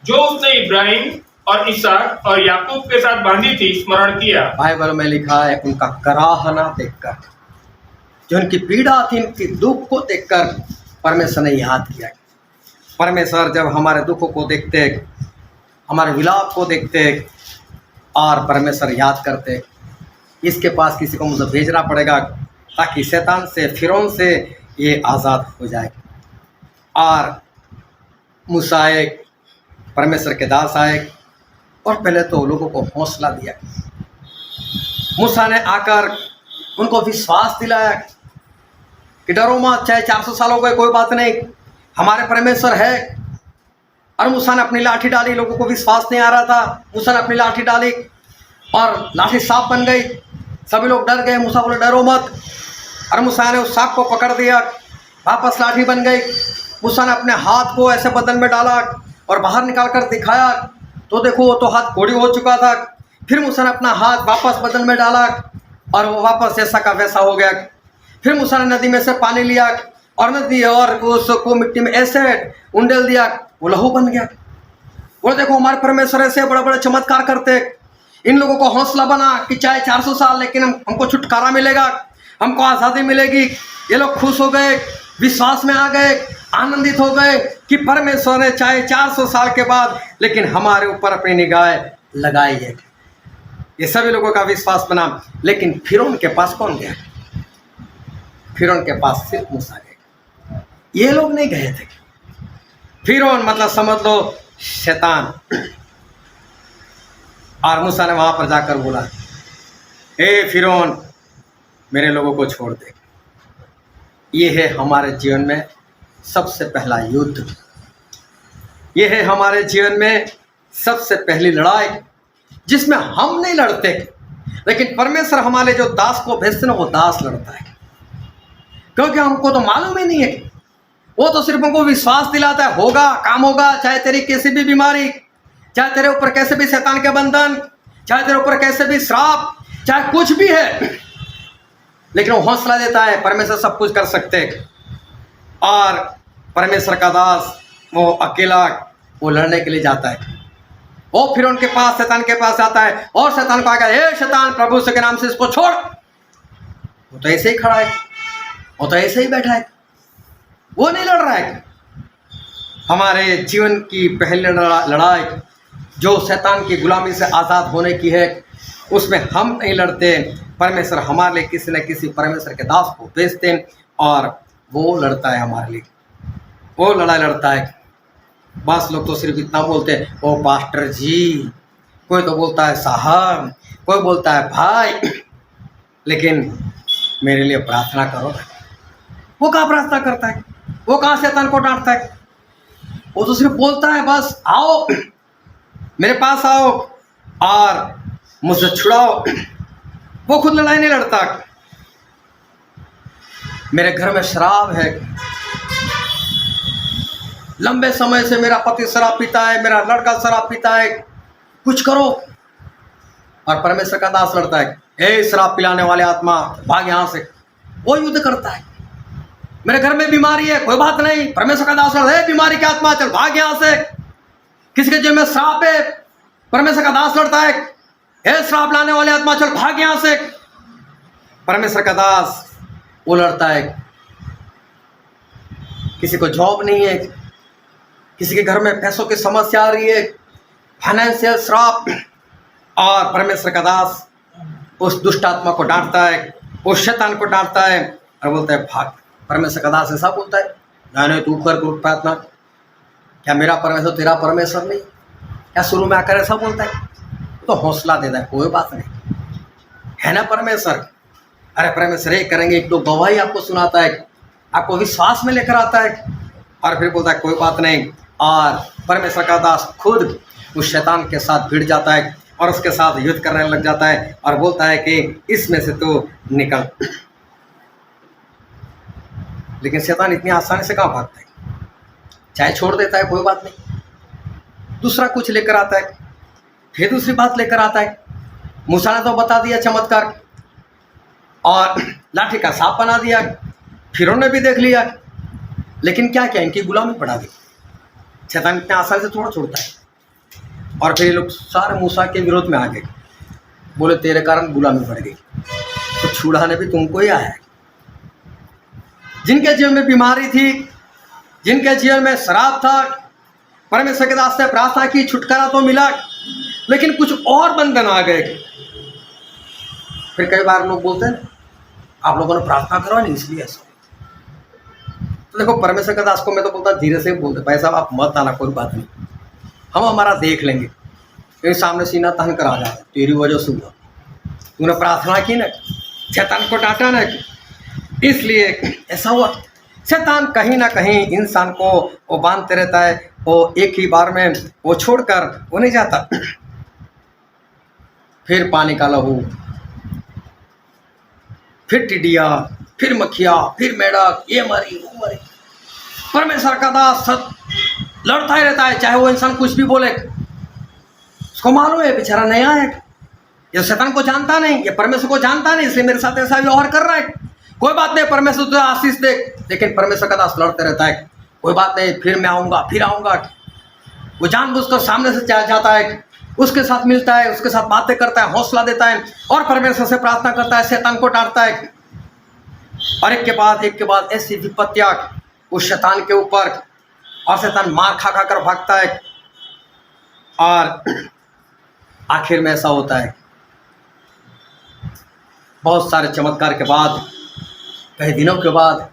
जो उसने इब्राहिम और इसहाक और याकूब के साथ बांधी थी स्मरण किया। बाइबल में लिखा है, उनका कराहना देखकर, जो उनकी पीड़ा थी, उनकी दुख को देखकर परमेश्वर ने याद किया। परमेश्वर जब हमारे दुखों को देखते, हमारे विलाप को देखते और परमेश्वर याद करते, इसके पास किसी को मुझे भेजना पड़ेगा ताकि शैतान से, फिरौन से ये आज़ाद हो जाए। और मूसा आए, परमेश्वर के दास आए और पहले तो लोगों को हौसला दिया। मूसा ने आकर उनको विश्वास दिलाया कि डरो मत, चाहे 400 साल हो गए कोई बात नहीं, हमारे परमेश्वर है। और मूसा ने अपनी लाठी डाली, लोगों को विश्वास नहीं आ रहा था, मूसा ने अपनी लाठी डाली और लाठी सांप बन गई, सभी लोग डर गए। मूसा बोले डरो मत, और मूसा ने उस सांप को पकड़ दिया, वापस लाठी बन गई। मूसा ने अपने हाथ को ऐसे बदन में डाला और बाहर निकाल कर दिखाया, तो देखो वो तो हाथ घोड़ी हो चुका था। फिर मूसा ने अपना हाथ वापस बदन में डाला और वो वापस जैसा का वैसा हो गया। फिर मूसा ने नदी में से पानी लिया और नदी और उसको मिट्टी में ऐसे उंडेल दिया, वो लहू बन गया। वो देखो हमारे परमेश्वर ऐसे बड़े बड़े चमत्कार करते। इन लोगों को हौसला बना कि चाहे 400 साल, लेकिन हमको छुटकारा मिलेगा, हमको आज़ादी मिलेगी। ये लोग खुश हो गए, विश्वास में आ गए, आनंदित हो गए कि परमेश्वर ने चाहे 400 साल के बाद लेकिन हमारे ऊपर अपनी निगाह लगाई है। ये सभी लोगों का विश्वास बना। लेकिन फिरौन के पास कौन गया? फिरौन के पास सिर्फ मूसा गए, ये लोग नहीं गए थे। फिरौन मतलब समझ लो शैतान। और मूसा ने वहां पर जाकर बोला, हे फिरौन, मेरे लोगों को छोड़ दे। ये है हमारे जीवन में सबसे पहला युद्ध, ये है हमारे जीवन में सबसे पहली लड़ाई जिसमें हम नहीं लड़ते, लेकिन परमेश्वर हमारे जो दास को भेजते ना, वो दास लड़ता है। क्योंकि हमको तो मालूम ही नहीं है, वो तो सिर्फ हमको विश्वास दिलाता है, होगा, काम होगा, चाहे तेरी कैसी भी बीमारी, चाहे तेरे ऊपर कैसे भी शैतान के बंधन, चाहे तेरे ऊपर कैसे भी श्राप, चाहे कुछ भी है, लेकिन वो हौसला देता है, परमेश्वर सब कुछ कर सकते हैं। और परमेश्वर का दास वो अकेला वो लड़ने के लिए जाता है। वो फिर उनके पास, शैतान के पास आता है और शैतान को आकर, हे शैतान, प्रभु के नाम से इसको छोड़। वो तो ऐसे ही खड़ा है, वो तो ऐसे ही बैठा है, वो नहीं लड़ रहा है। हमारे जीवन की पहली लड़ाई जो शैतान की गुलामी से आज़ाद होने की है, उसमें हम नहीं लड़ते। परमेश्वर हमारे लिए किसी न किसी परमेश्वर के दास को भेजते हैं और वो लड़ता है हमारे लिए, वो लड़ाई लड़ता है। बस लोग तो सिर्फ इतना बोलते हैं, ओ पास्टर जी, कोई तो बोलता है साहब, कोई बोलता है भाई, लेकिन मेरे लिए प्रार्थना करो। वो कहाँ प्रार्थना करता है? वो कहाँ शैतान को डांटता है? वो तो सिर्फ बोलता है, बस आओ मेरे पास आओ और मुझसे छुड़ाओ। वो खुद लड़ाई नहीं लड़ता। मेरे घर में शराब है, लंबे समय से मेरा पति शराब पीता है, मेरा लड़का शराब पीता है, कुछ करो। और परमेश्वर का दास लड़ता है, हे शराब पिलाने वाले आत्मा, भाग यहाँ से। वो युद्ध करता है। मेरे घर में बीमारी है, कोई बात नहीं, परमेश्वर का दास लड़ता है, बीमारी की आत्मा चल भाग यहाँ से। किसी के जीवन में श्राप है, परमेश्वर का दास लड़ता है, हे श्राप लाने वाले आत्मा चल भाग यहाँ से। परमेश्वर का दास वो लड़ता है, किसी को जॉब नहीं है, किसी के घर में पैसों की समस्या आ रही है, फाइनेंशियल श्राप, और परमेश्वर का दास उस दुष्ट आत्मा को डांटता है, उस शैतान को डांटता है और बोलता है भाग। परमेश्वर का दास ऐसा बोलता है, नहीं तू कर प्रार्थना, क्या मेरा परमेश्वर तेरा परमेश्वर नहीं? क्या शुरू में आकर ऐसा बोलता है? तो हौसला देता है, कोई बात नहीं, है ना परमेश्वर। अरे परमेश्वर ये करेंगे, एक दो गवाही आपको सुनाता है, आपको विश्वास में लेकर आता है, और फिर बोलता है कोई बात नहीं। और परमेश्वर का दास खुद उस शैतान के साथ भिड़ जाता है और उसके साथ युद्ध करने लग जाता है और बोलता है कि इसमें से तो निकल। लेकिन शैतान इतनी आसानी से कहाँ भागता है, चाहे छोड़ देता है कोई बात नहीं, दूसरा कुछ लेकर आता है, फिर दूसरी बात लेकर आता है। मूसा ने तो बता दिया चमत्कार और लाठी का सांप बना दिया, फिर उन्होंने भी देख लिया, लेकिन क्या क्या इनकी गुलामी बढ़ा दी। शैतान इतने आसानी से थोड़ा छोड़ता है। और फिर ये लोग सारे मूसा के विरोध में आ गए, बोले तेरे कारण गुलामी बढ़ गई, तो छुड़ाने भी तुमको ही आया है। जिनके जीवन में बीमारी थी, जिनके जीवन में शराब था, परमेश्वर के दास ने प्रार्थना की, छुटकारा तो मिला, लेकिन कुछ और बंधन आ गए। फिर कई बार लोग बोलते हैं आप लोगों ने प्रार्थना करो नहीं इसलिए ऐसा। तो देखो परमेश्वर के दास को मैं तो बोलता धीरे से बोलते, भाई साहब आप मत आना, कोई बात नहीं, हम हमारा देख लेंगे। फिर सामने सीना तहन कर आ जाए, तेरी वजह से हुआ, तूने प्रार्थना की ना, शैतान को डांटा ना, इसलिए ऐसा हुआ। शैतान कहीं ना कहीं इंसान को वो बांधते रहता है, वो एक ही बार में वो छोड़कर वो नहीं जाता। फिर पानी का लहू, फिर टिड्डिया, फिर मक्खिया, फिर मेढक, ये मरी वो मरी। परमेश्वर का दास लड़ता ही रहता है, चाहे वो इंसान कुछ भी बोले, उसको मालूम है बेचारा नया है, ये शैतान को जानता नहीं, ये परमेश्वर को जानता नहीं, इसलिए मेरे साथ ऐसा व्यवहार कर रहा है। कोई बात नहीं, परमेश्वर तुझे आशीष दे, लेकिन परमेश्वर का दास लड़ते रहता है, कोई बात नहीं, फिर मैं आऊँगा, फिर आऊँगा। वो जानबूझकर सामने से जाता है, उसके साथ मिलता है, उसके साथ बातें करता है, हौसला देता है और परमेश्वर से प्रार्थना करता है, शैतान को डांटता है। और एक के बाद ऐसी विपत्तियां उस शैतान के ऊपर, और शैतान मार खा खा कर भागता है। और आखिर में ऐसा होता है, बहुत सारे चमत्कार के बाद, कई दिनों के बाद,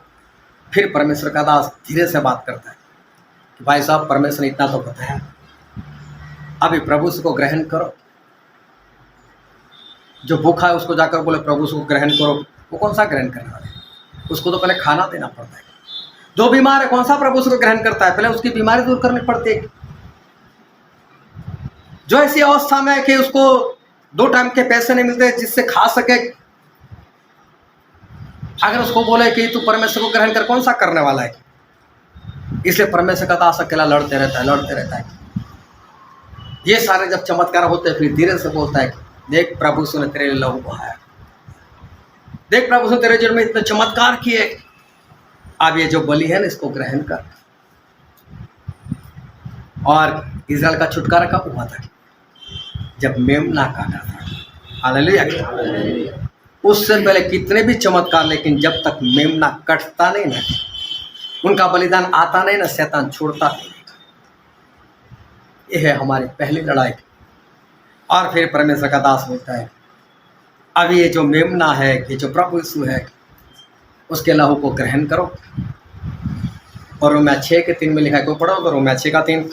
फिर परमेश्वर का दास धीरे से बात करता है कि भाई साहब परमेश्वर ने इतना तो बताया, अभी प्रभु को ग्रहण करो। जो भूखा है उसको जाकर बोले प्रभु को ग्रहण करो, वो कौन सा ग्रहण करने वाला है? उसको तो पहले खाना देना पड़ता है। जो बीमार है कौन सा प्रभु को ग्रहण करता है? पहले उसकी बीमारी दूर करनी पड़ती है। जो ऐसी अवस्था में है कि उसको 2 टाइम के पैसे नहीं मिलते जिससे खा सके, अगर उसको बोले कि तू परमेश्वर को ग्रहण कर, कौन सा करने वाला है? इसलिए परमेश्वर का दास अकेला लड़ते रहता है। ये सारे जब चमत्कार होते हैं, फिर धीरे से बोलता है देख प्रभु ने तेरे लिए लहू बहाया, देख प्रभु ने तेरे जीवन में इतने चमत्कार किए, अब ये जो बलि है ना इसको ग्रहण कर। और इज़राइल का छुटकारा कब हुआ था? जब मेमना काटा था। हालेलुया। उससे पहले कितने भी चमत्कार, लेकिन जब तक मेमना कटता नहीं ना, उनका बलिदान आता नहीं ना, शैतान छोड़ता नहीं। यह है हमारी पहली लड़ाई। और फिर परमेश्वर का दास बोलता है अब ये जो मेमना है, ये जो प्रभु यीशु है, उसके लहू को ग्रहण करो। और रोमिया 6:3 में लिखा है, कोई पढ़ो तो रोमिया 6:3।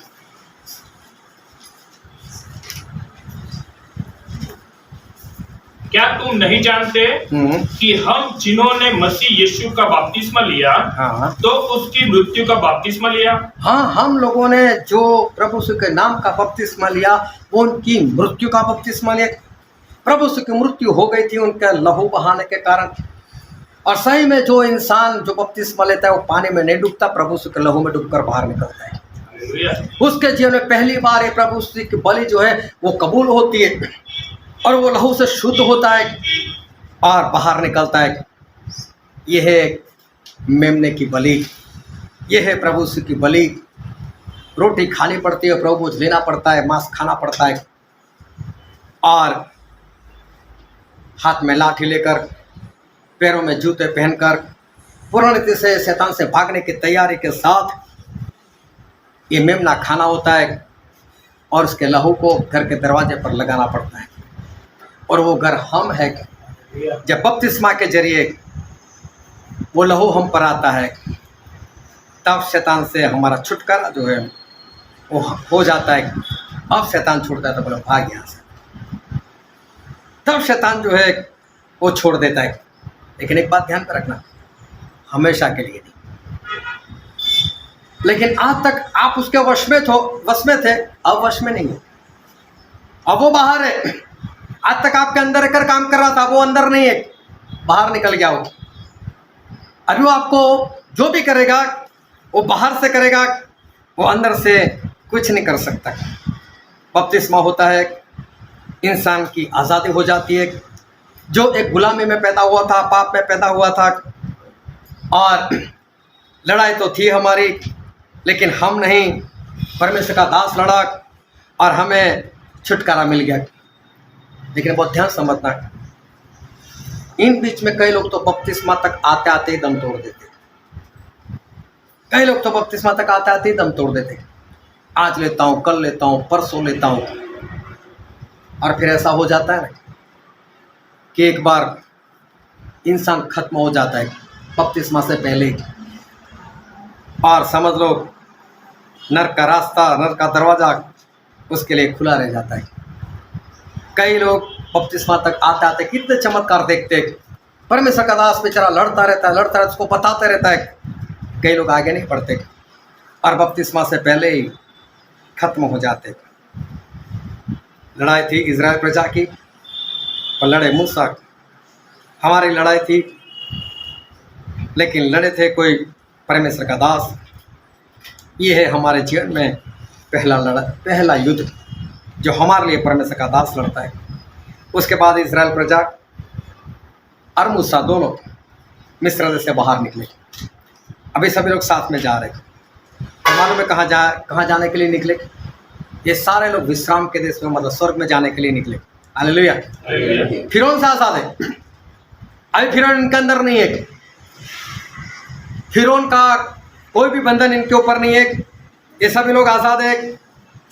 क्या तुम नहीं जानते कि हम जिन्होंने मसीह यीशु का बपतिस्मा लिया, हाँ, तो उसकी मृत्यु का बपतिस्मा लिया? हाँ, हम लोगों ने जो प्रभु यीशु के नाम का बपतिस्मा लिया, वो उनकी मृत्यु का बपतिस्मा लिया। प्रभु यीशु की मृत्यु हो गई थी उनके लहू बहाने के कारण। और सही में जो इंसान जो बपतिस्मा लेता है वो पानी में नहीं डूबता, प्रभु यीशु के लहू में डूबकर बाहर निकलता है। उसके जीवन में पहली बार ये प्रभु यीशु की बलि जो है वो कबूल होती है और वो लहू से शुद्ध होता है और बाहर निकलता है। ये है मेमने की बलि, ये है प्रभु यीशु की बलि। रोटी खानी पड़ती है, प्रभु भोज लेना पड़ता है, मांस खाना पड़ता है, और हाथ में लाठी लेकर पैरों में जूते पहनकर पूर्ण रीति से शैतान से भागने की तैयारी के साथ ये मेमना खाना होता है और उसके लहू को घर के दरवाजे पर लगाना पड़ता है। और वो घर हम है। जब बपतिस्मा के जरिए वो लहू हम पर आता है तब शैतान से हमारा छुटकारा जो है वो हो जाता है। अब शैतान छूटता है तो बोलो भाग यहाँ से, तब शैतान जो है वो छोड़ देता है। लेकिन एक बात ध्यान पर रखना, हमेशा के लिए नहीं। लेकिन आज तक आप उसके वश में थे, अब वश में नहीं हो। अब वो बाहर है। आज तक आपके अंदर रहकर काम कर रहा था, वो अंदर नहीं है, बाहर निकल गया वो। अभी वो आपको जो भी करेगा वो बाहर से करेगा, वो अंदर से कुछ नहीं कर सकता। बपतिस्मा होता है, इंसान की आज़ादी हो जाती है। जो एक गुलामी में पैदा हुआ था, पाप में पैदा हुआ था, और लड़ाई तो थी हमारी, लेकिन हम नहीं, परमेश्वर का दास लड़ा और हमें छुटकारा मिल गया। लेकिन बहुत ध्यान समझना, इन बीच में कई लोग तो बपतिस्मा तक आते आते ही दम तोड़ देते। कई लोग तो बपतिस्मा तक आते आते ही दम तोड़ देते। आज लेता हूँ, कल लेता हूँ, परसों लेता हूँ, और फिर ऐसा हो जाता है कि एक बार इंसान खत्म हो जाता है बपतिस्मा से पहले, और समझ लो नरक का रास्ता, नरक का दरवाज़ा उसके लिए खुला रह जाता है। कई लोग बपतिस्मा तक आते आते कितने चमत्कार देखते, परमेश्वर का दास बेचारा लड़ता रहता है, उसको बताते रहता है। कई लोग आगे नहीं बढ़ते और बपतिस्मा से पहले ही खत्म हो जाते। लड़ाई थी इजराइल प्रजा की और लड़े मूसा। हमारी लड़ाई थी, लेकिन लड़े थे कोई परमेश्वर का दास। ये है हमारे जीवन में पहला युद्ध जो हमारे लिए परमेश्वर का दास लड़ता है। उसके बाद इजराइल प्रजा और मूसा दोनों मिस्र देश से बाहर निकले। अभी सभी लोग साथ में जा रहे हैं। मालूम है कहाँ जाने के लिए निकले? ये सारे लोग विश्राम के देश में, मतलब स्वर्ग में जाने के लिए निकले। हालेलुया। फिरौन से आज़ाद है। अभी फिरौन इनके अंदर नहीं है। फिरौन का कोई भी बंधन इनके ऊपर नहीं है। ये सभी लोग आज़ाद है,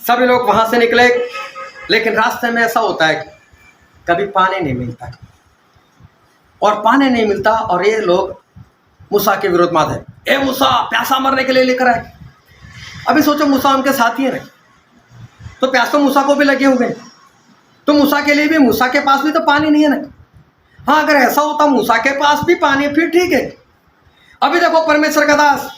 सभी लोग वहाँ से निकले। लेकिन रास्ते में ऐसा होता है, कभी पानी नहीं मिलता, और पानी नहीं मिलता, और ये लोग मूसा के विरोध में आते। ए मूसा, प्यासा मरने के लिए लेकर आए। अभी सोचो मूसा उनके साथी है, तो प्यास तो मूसा को भी लगे हुए, तो मूसा के लिए भी, मूसा के पास भी तो पानी नहीं है ना। हाँ, अगर ऐसा होता मूसा के पास भी पानी है फिर ठीक है। अभी देखो परमेश्वर का दास,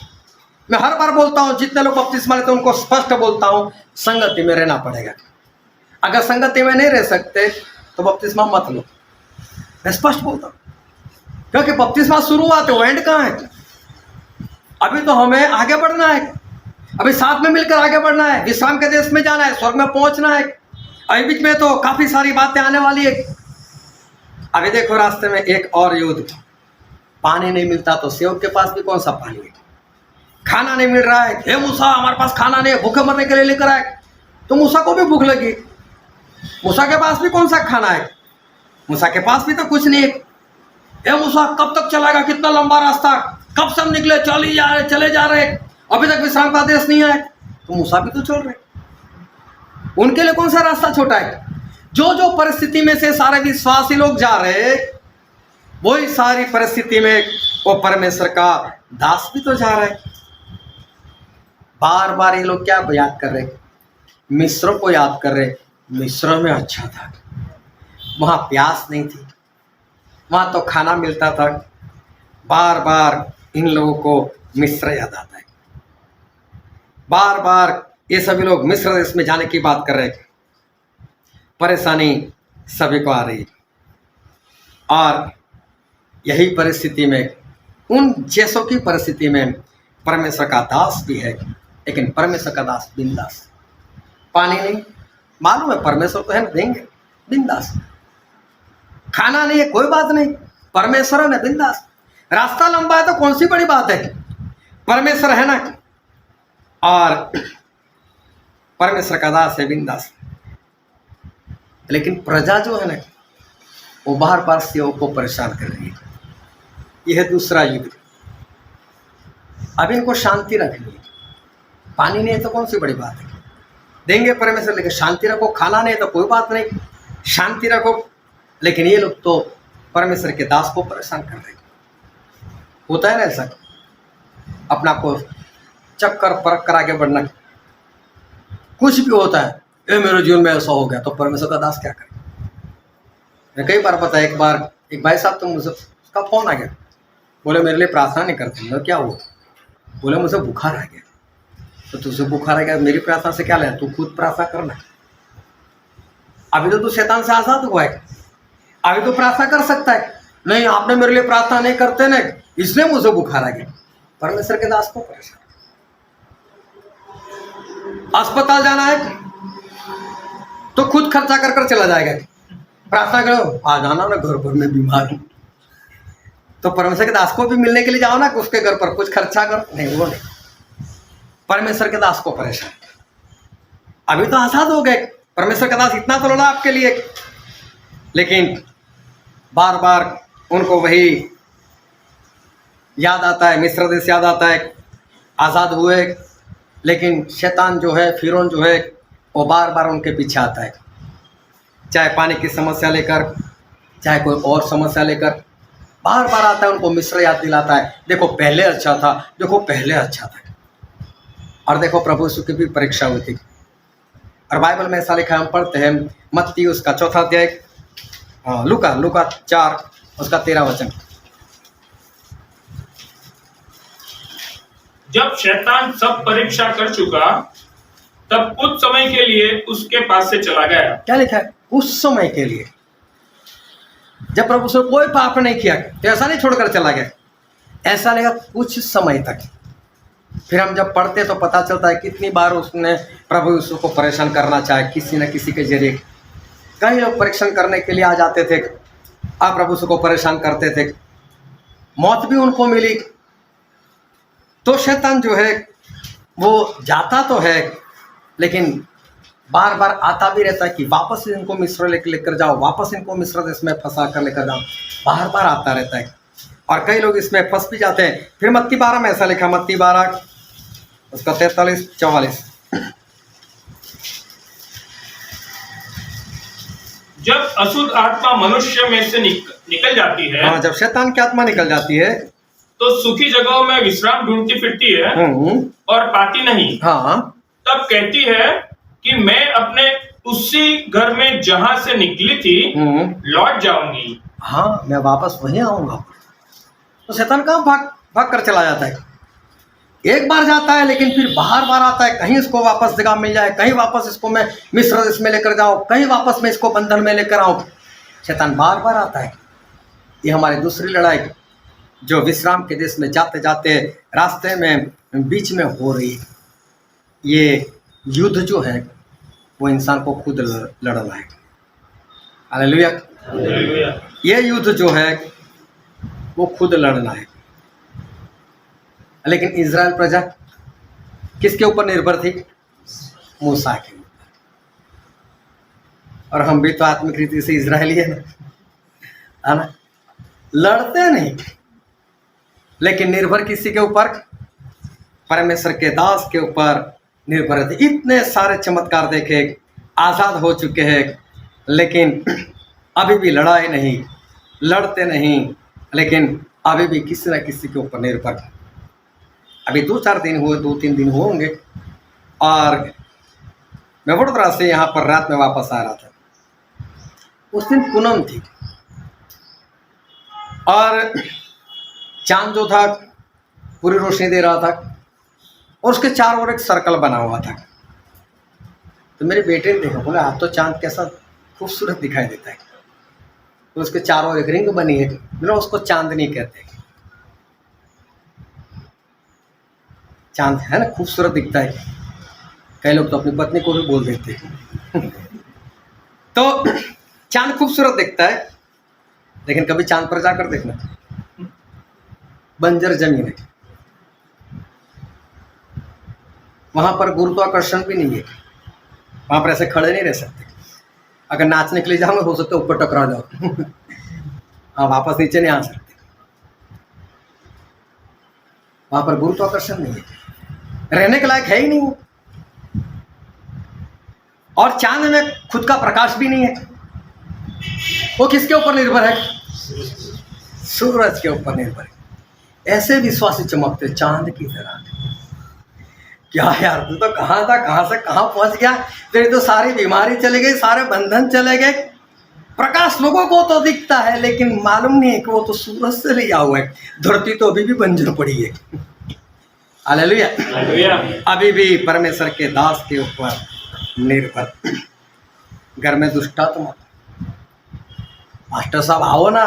मैं हर बार बोलता हूँ, जितने लोग बपतिस्मा लेते हैं उनको स्पष्ट बोलता हूँ, संगति में रहना पड़ेगा। अगर संगति में नहीं रह सकते तो बपतिस्मा मत लो। मैं स्पष्ट बोलता हूँ, क्योंकि बपतिस्मा शुरुआत है, वो एंड कहाँ है? अभी तो हमें आगे बढ़ना है, अभी साथ में मिलकर आगे बढ़ना है, विश्राम के देश में जाना है, स्वर्ग में पहुंचना है। अभी बीच में तो काफी सारी बातें आने वाली है। अभी देखो रास्ते में एक और युद्ध, पानी नहीं मिलता तो सेवक के पास भी कौन सा पानी है? खाना नहीं मिल रहा है, हे मूसा हमारे पास खाना नहीं है, भूखे मरने के लिए लेकर आए। तो मूसा को भी भूख लगी, मूसा के पास भी कौन सा खाना है? मूसा के पास भी तो कुछ नहीं है। हे मूसा कब तक चलाएगा, कितना लंबा रास्ता, कब सब निकले, चले जा रहे, अभी तक विश्राम का देश नहीं आए। तो मूसा भी तो चल रहे, उनके लिए कौन सा रास्ता छोटा है? जो परिस्थिति में से सारे विश्वासी लोग जा रहे, वही सारी परिस्थिति में वो परमेश्वर का दास भी तो जा रहा है। बार बार ये लोग क्या याद कर रहे? मिस्र को याद कर रहे। मिस्र में अच्छा था, वहाँ प्यास नहीं थी, वहाँ तो खाना मिलता था। बार बार इन लोगों को मिस्र याद आता है। बार बार ये सभी लोग मिस्र देश में जाने की बात कर रहे हैं। परेशानी सभी को आ रही है, और यही परिस्थिति में, उन जैसों की परिस्थिति में परमेश्वर का दास भी है। लेकिन परमेश्वर का दास बिंदास, पानी नहीं, मालूम है परमेश्वर तो है, देंगे बिंदास। खाना नहीं है, कोई बात नहीं, परमेश्वर है ना, बिंदास। रास्ता लंबा है तो कौन सी बड़ी बात है, परमेश्वर है ना। और परमेश्वर का दास है, बिंदास। लेकिन प्रजा जो है ना, वो बार बार सेवक को परेशान कर रही है। यह है दूसरा युद्ध। अब इनको शांति रखनी है। पानी नहीं तो कौन सी बड़ी बात है, देंगे परमेश्वर, लेकिन शांति रखो। खाना नहीं तो कोई बात नहीं, शांति रखो। लेकिन ये लोग तो परमेश्वर के दास को परेशान कर रहे हैं। होता है ना ऐसा, अपना को चक्कर परख कर आगे बढ़ना। कुछ भी होता है, ये मेरे जीवन में ऐसा हो गया, तो परमेश्वर का दास क्या करे। मैं कई बार बताया, एक भाई साहब तो मुझे उसका फोन आ गया, बोले मेरे लिए प्रार्थना नहीं करते। मैं क्या हुआ? बोले मुझे बुखार आ गया। तो तुझे बुखार आ गया, मेरी प्रार्थना से क्या लेना, तू खुद प्रार्थना करना। अभी तो तू शैतान से आजाद हुआ है, अभी तो प्रार्थना कर सकता है। नहीं, आपने मेरे लिए प्रार्थना नहीं करते ना, इसलिए मुझे बुखार आ गया। परमेश्वर के दास को परेशान। अस्पताल जाना है तो खुद खर्चा कर कर चला जाएगा। प्रार्थना करो, आ जाना ना घर पर, मैं बीमार हूं। तो परमेश्वर के दास को भी मिलने के लिए जाओ ना, उसके घर पर कुछ खर्चा करो। नहीं, वो नहीं। परमेश्वर के दास को परेशान। अभी तो आजाद हो गए, परमेश्वर का दास इतना तो लड़ा आपके लिए, लेकिन बार बार उनको वही याद आता है, मिस्र देश याद आता है। आज़ाद हुए, लेकिन शैतान जो है, फिरौन जो है, वो बार बार उनके पीछे आता है। चाहे पानी की समस्या लेकर, चाहे कोई और समस्या लेकर, बार बार आता है, उनको मिस्र याद दिलाता है। देखो पहले अच्छा था, देखो पहले अच्छा था। और देखो प्रभु यीशु की भी परीक्षा हुई थी। और बाइबल में ऐसा लिखा, हम पढ़ते हैं मत्ती उसका 4 अध्याय, लूका 4 उसका 13 वचन। जब शैतान सब परीक्षा कर चुका, तब कुछ समय के लिए उसके पास से चला गया। क्या लिखा है? उस समय के लिए। जब प्रभु से कोई पाप नहीं किया तो ऐसा नहीं छोड़कर चला गया, ऐसा लगा कुछ समय तक। फिर हम जब पढ़ते तो पता चलता है कितनी बार उसने प्रभु यीशु को परेशान करना चाहे, किसी न किसी के जरिए। कई लोग परीक्षण करने के लिए आ जाते थे, आप प्रभु यीशु को परेशान करते थे, मौत भी उनको मिली। तो शैतान जो है वो जाता तो है, लेकिन बार बार आता भी रहता है कि वापस इनको मिस्र लेकर जाओ, वापस इनको मिस्र देश में फंसा कर लेकर जाओ। बार बार आता रहता है, और कई लोग इसमें फंस भी जाते हैं। फिर मत्ती 12 में ऐसा लिखा, मत्ती 12 उसका 43-44। जब अशुद्ध आत्मा मनुष्य में से निकल जाती है, हाँ, जब शैतान की आत्मा निकल जाती है तो सूखी जगहों में विश्राम ढूंढती फिरती है और पाती नहीं। हाँ, तब कहती है कि मैं अपने उसी घर में जहां से निकली थी लौट जाऊंगी। हाँ, मैं वापस वहीं आऊंगा। तो शैतान कहाँ भाग कर चला जाता है। एक बार जाता है, लेकिन फिर बार बार आता है, कहीं इसको वापस जगह मिल जाए, कहीं वापस इसको मैं मिस्र देश में लेकर जाऊं, कहीं वापस मैं इसको बंधन में लेकर आऊं। शैतान बार बार आता है। ये हमारी दूसरी लड़ाई, जो विश्राम के देश में जाते जाते रास्ते में बीच में हो रही है। ये युद्ध जो है वो इंसान को खुद लड़ना है। हालेलुया। ये युद्ध जो है वो खुद लड़ना है। लेकिन इज़राइल प्रजा किसके ऊपर निर्भर थी? मूसा के ऊपर। और हम भी तो आत्मिक रीति से इज़राइली है ना? लड़ते नहीं, लेकिन निर्भर किसी के ऊपर? परमेश्वर के दास के ऊपर निर्भर थे। इतने सारे चमत्कार देखे, आज़ाद हो चुके हैं, लेकिन अभी भी लड़ाई नहीं, लड़ते नहीं, लेकिन अभी भी किसी न किसी के ऊपर निर्भर। अभी 2-4 दिन हुए, 2-3 दिन होंगे, और मैं वडोदरा से यहाँ पर रात में वापस आ रहा था। उस दिन पूनम थी, और चांद जो था पूरी रोशनी दे रहा था, और उसके चारों ओर एक सर्कल बना हुआ था। तो मेरे बेटे ने देखा, बोला आप तो चांद कैसा खूबसूरत दिखाई देता है। तो उसके चारों ओर एक रिंग बनी है, बोला उसको चांदनी कहते हैं। चांद है ना, खूबसूरत दिखता है। कई लोग तो अपनी पत्नी को भी बोल देते हैं। तो चांद खूबसूरत दिखता है, लेकिन कभी चांद पर जाकर देखना, बंजर जमीन है, वहां पर गुरुत्वाकर्षण भी नहीं है, वहां पर ऐसे खड़े नहीं रह सकते। अगर नाचने के लिए जाओगे हो सकता है ऊपर टकरा जाओ। हाँ, वापस नीचे नहीं आ सकते। वहां पर गुरुत्वाकर्षण नहीं है, रहने के लायक है ही नहीं वो। और चांद में खुद का प्रकाश भी नहीं है, वो किसके ऊपर निर्भर है? सूरज के ऊपर निर्भर है। ऐसे विश्वासी चमकते चांद की तरह। क्या यार, तू तो कहाँ था, कहाँ से कहाँ पहुंच गया, तेरी तो सारी बीमारी चली गई, सारे बंधन चले गए। प्रकाश लोगों को तो दिखता है, लेकिन मालूम नहीं है कि वो तो सूरज से लिया हुआ है। धरती तो अभी भी बंजर पड़ी है। हालेलुया। हालेलुया। अभी भी परमेश्वर के दास के ऊपर निर्भर। घर में दुष्टा तो मत, मास्टर साहब आओ ना,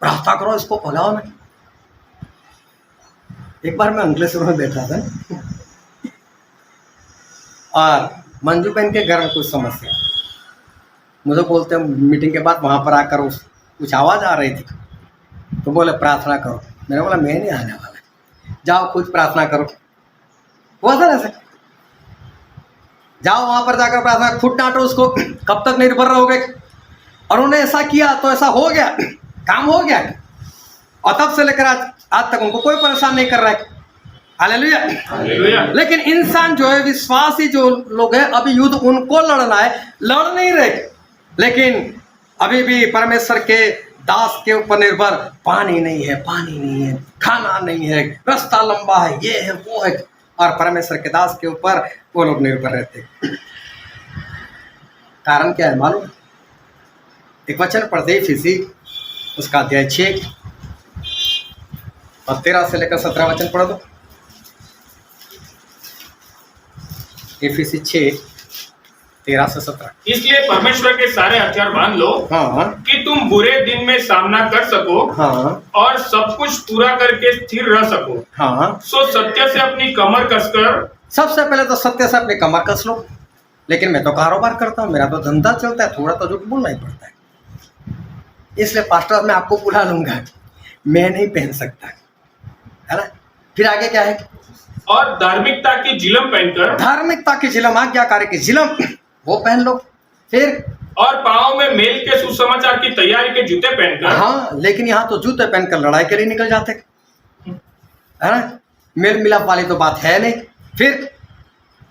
प्रार्थना करो, इसको भगाओ ना। एक बार मैं अंकलेश्वर में बैठा था और मंजू बहन के घर में कुछ समस्या, मुझे बोलते हैं मीटिंग के बाद वहाँ पर आकर कुछ आवाज़ आ रही थी, तो बोले प्रार्थना करो। मैंने बोला मैं नहीं आने वाला, जाओ खुद प्रार्थना करो। हुआ था ऐसे, जाओ वहाँ पर जाकर प्रार्थना, खुद डांटो उसको, कब तक निर्भर रहोगे। और उन्होंने ऐसा किया तो ऐसा हो गया, काम हो गया, और तब से लेकर आज तक उनको कोई परेशान नहीं कर रहा है। हालेलुया। हालेलुया। लेकिन इंसान जो है, विश्वासी जो लोग हैं, अभी युद्ध उनको लड़ना है, लड़ नहीं रहे, लेकिन अभी भी परमेश्वर के दास के ऊपर निर्भर। पानी नहीं है, पानी नहीं है, खाना नहीं है, रास्ता लंबा है, ये है वो है, और परमेश्वर के दास के ऊपर वो लोग निर्भर रहते। कारण क्या है मालूम? एक वचन पढ़ते इफिसी उसका अध्याय 6 और 13 से लेकर 17 वचन पढ़ दो। इफिसी 6 13 से 17। इसलिए परमेश्वर के सारे हथियार बांध लो, हाँ कि तुम बुरे दिन में सामना कर सको, हाँ और सब कुछ पूरा करके स्थिर रह सको। हाँ। सो सत्य से अपनी कमर कसकर। सबसे पहले तो सत्य से अपनी कमर कस लो। लेकिन मैं तो कारोबार करता हूँ, मेरा तो धंधा चलता है, थोड़ा तो झूठ बोलना ही पड़ता है। इसलिए पास्टर मैं आपको बुला लूंगा, मैं नहीं पहन सकता, है ना। फिर आगे क्या है? और धार्मिकता की जिलम पहनकर। धार्मिकता की जिलम, आज्ञाकारी की जिलम, वो पहन लो। फिर और पाँव में मेल के सुसमाचार की तैयारी के जूते पहनकर। हाँ, लेकिन यहाँ तो जूते पहनकर लड़ाई के लिए निकल जाते, है ना। मेल मिलाप वाली तो बात है नहीं। फिर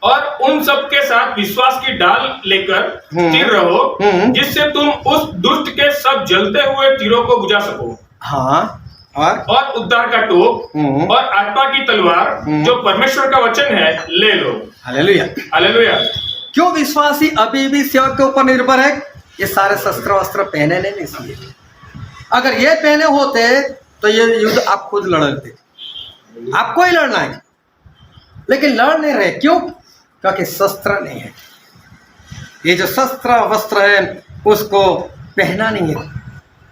और उन सब के साथ विश्वास की डाल लेकर स्थिर रहो, जिससे तुम उस दुष्ट के सब जलते हुए तीरों को बुझा सको। हाँ, और उद्धार का टोप और आत्मा की तलवार जो परमेश्वर का वचन है ले लो। हालेलुया। हालेलुया। क्यों विश्वासी अभी भी सेवक के ऊपर निर्भर है? ये सारे शस्त्र वस्त्र पहने नहीं इसलिए। अगर ये पहने होते तो ये युद्ध आप खुद लड़ते, आपको ही लड़ना है, लेकिन लड़ नहीं रहे। क्यों? क्योंकि शस्त्र नहीं है। ये जो शस्त्र वस्त्र है उसको पहना नहीं है।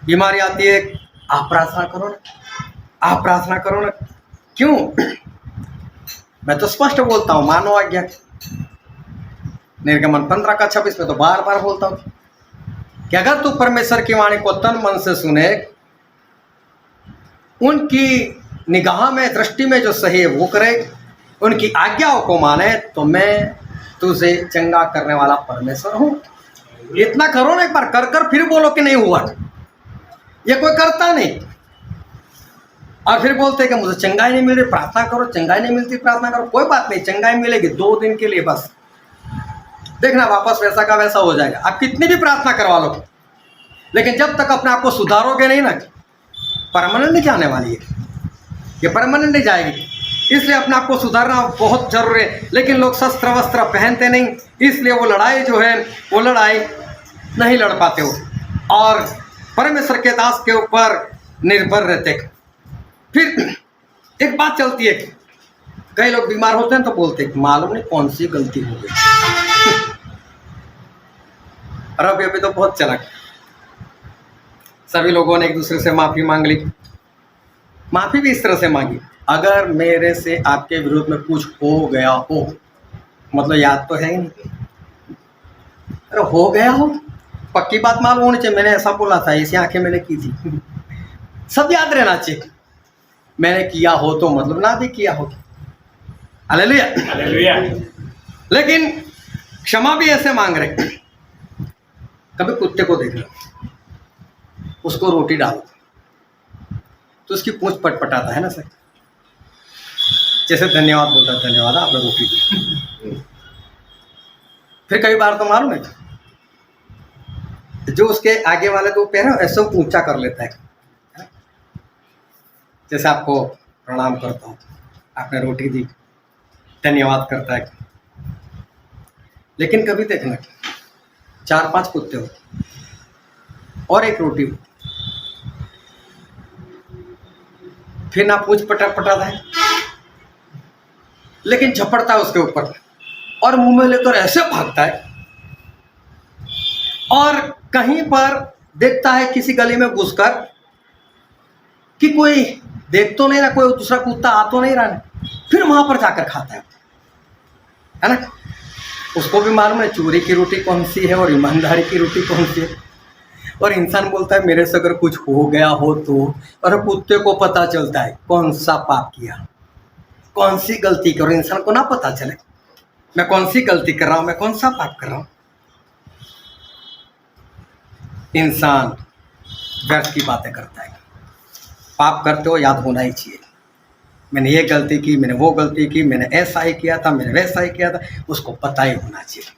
बीमारी आती है, आप प्रार्थना करो ना, आप प्रार्थना करो ना। क्यों? मैं तो स्पष्ट बोलता हूँ, मानो आज्ञा। निर्गमन 15:26 में तो बार बार बोलता हूँ कि अगर तू परमेश्वर की वाणी को तन मन से सुने, उनकी निगाह में, दृष्टि में जो सही है वो करे, उनकी आज्ञाओं को माने, तो मैं तुझे चंगा करने वाला परमेश्वर हूँ। इतना करो ना एक बार, कर कर फिर बोलो कि नहीं हुआ। ये कोई करता नहीं, और फिर बोलते कि मुझे चंगाई नहीं मिल रही, प्रार्थना करो, चंगाई नहीं मिलती, प्रार्थना करो। कोई बात नहीं, चंगाई मिलेगी 2 दिन के लिए बस, देखना वापस वैसा का वैसा हो जाएगा। आप कितनी भी प्रार्थना करवा लो, लेकिन जब तक अपने आप को सुधारोगे नहीं ना, परमानेंट नहीं जाने वाली है, ये परमानेंट नहीं जाएगी। इसलिए अपने आप को सुधारना बहुत जरूरी है। लेकिन लोग शस्त्र वस्त्र पहनते नहीं, इसलिए वो लड़ाई जो है वो लड़ाई नहीं लड़ पाते हो, और परमेश्वर के दास के ऊपर निर्भर रहते। फिर एक बात चलती है, कई लोग बीमार होते हैं तो बोलते हैं मालूम नहीं कौन सी गलती हो गई। और अभी तो बहुत चला, सभी लोगों ने एक दूसरे से माफी मांग ली। माफी भी इस तरह से मांगी, अगर मेरे से आपके विरोध में कुछ हो गया हो, मतलब याद तो है ही नहीं, अरे हो गया हो, पक्की बात मालूम होनी चाहिए, मैंने ऐसा बोला था, ऐसी आंखें मैंने की थी, सब याद रहना चाहिए। मैंने किया हो तो मतलब ना भी किया हो। हालेलुया। हालेलुया। लेकिन क्षमा भी ऐसे मांग रहे। कभी कुत्ते को देख लो, उसको रोटी डालो तो उसकी पूंछ पटपटाता है ना सर, जैसे धन्यवाद बोलता है, धन्यवाद आपने रोटी दी। फिर कई बार तो मालूम है जो उसके आगे वाले दो पैर है ऐसे ऊंचा कर लेता है, जैसे आपको प्रणाम करता हूँ, आपने रोटी दी, धन्यवाद करता है। लेकिन कभी देखना 4-5 कुत्ते हो और एक रोटी हो, फिर ना पूछ पटाता है, लेकिन झपड़ता है उसके ऊपर और मुंह में लेकर ऐसे भागता है। और कहीं पर देखता है किसी गली में घुसकर कि कोई देख तो नहीं रहा, कोई दूसरा कुत्ता आ तो नहीं रहा, फिर वहां पर जाकर खाता है ना। उसको भी मालूम है चोरी की रोटी कौन सी है और ईमानदारी की रोटी कौन सी है। और इंसान बोलता है मेरे से अगर कुछ हो गया हो तो, और कुत्ते को पता चलता है कौन सा पाप किया, कौन सी गलती कर, इंसान को ना पता चले मैं कौन सी गलती कर रहा हूं, मैं कौन सा पाप कर रहा हूं। इंसान व्यर्थ की बातें करता है। पाप करते हो याद होना ही चाहिए, मैंने ये गलती की, मैंने वो गलती की, मैंने ऐसा ही किया था, मैंने वैसा ही किया था, उसको पता ही होना चाहिए।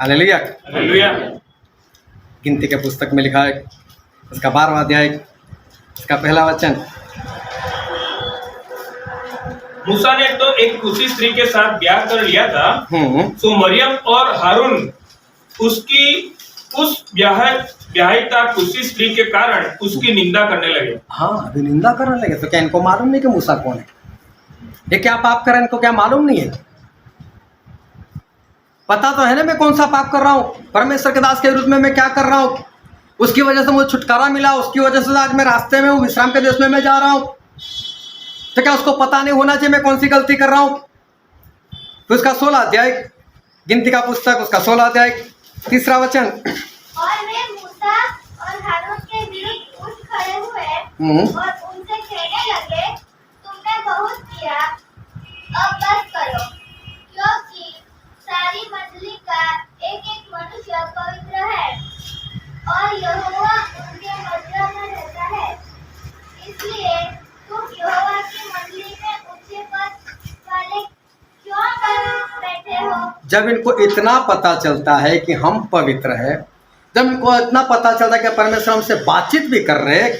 हालेलुया। हालेलुया। गिनती के पुस्तक में लिखा है, उसका 12वां अध्याय, इसका पहला वचन। मूसा ने तो एक उसी स्त्री के साथ ब्याह कर लिया था, तो मरियम और हारून उसकी उस ब्याहिता उसी स्त्री के कारण उसकी निंदा करने लगे। हाँ, अभी निंदा करने लगे। तो क्या इनको मालूम नहीं कि मूसा कौन है? ये क्या पाप कर रहे हैं, इनको क्या मालूम नहीं है? पता तो है ना मैं कौन सा पाप कर रहा हूँ, परमेश्वर के दास के विरुद्ध में मैं क्या कर रहा हूँ, उसकी वजह से मुझे छुटकारा मिला, उसकी वजह से आज मैं रास्ते में हूँ, विश्राम के देश में मैं जा रहा हूँ। तो क्या उसको पता नहीं होना चाहिए मैं कौन सी गलती कर रहा हूँ? तो उसका 16 अध्याय, गिनती का पुस्तक, उसका 16 अध्याय, 3रा वचन। और वे मूसा और हारून के विरुद्ध उठ खड़े हुए और उनसे कहने लगे, तुमने बहुत किया, अब बस करो, क्योंकि सारी मंडली का एक मनुष्य पवित्र है और यहोवा उनके मध्य में रहता है। इसलिए तुम यहोवा की मंडली में ऊंचे पद वाले क्यों कर बैठे हो? जब इनको इतना पता चलता है कि हम पवित्र है, जब इनको इतना पता चलता है कि परमेश्वर हमसे बातचीत भी कर रहे हैं,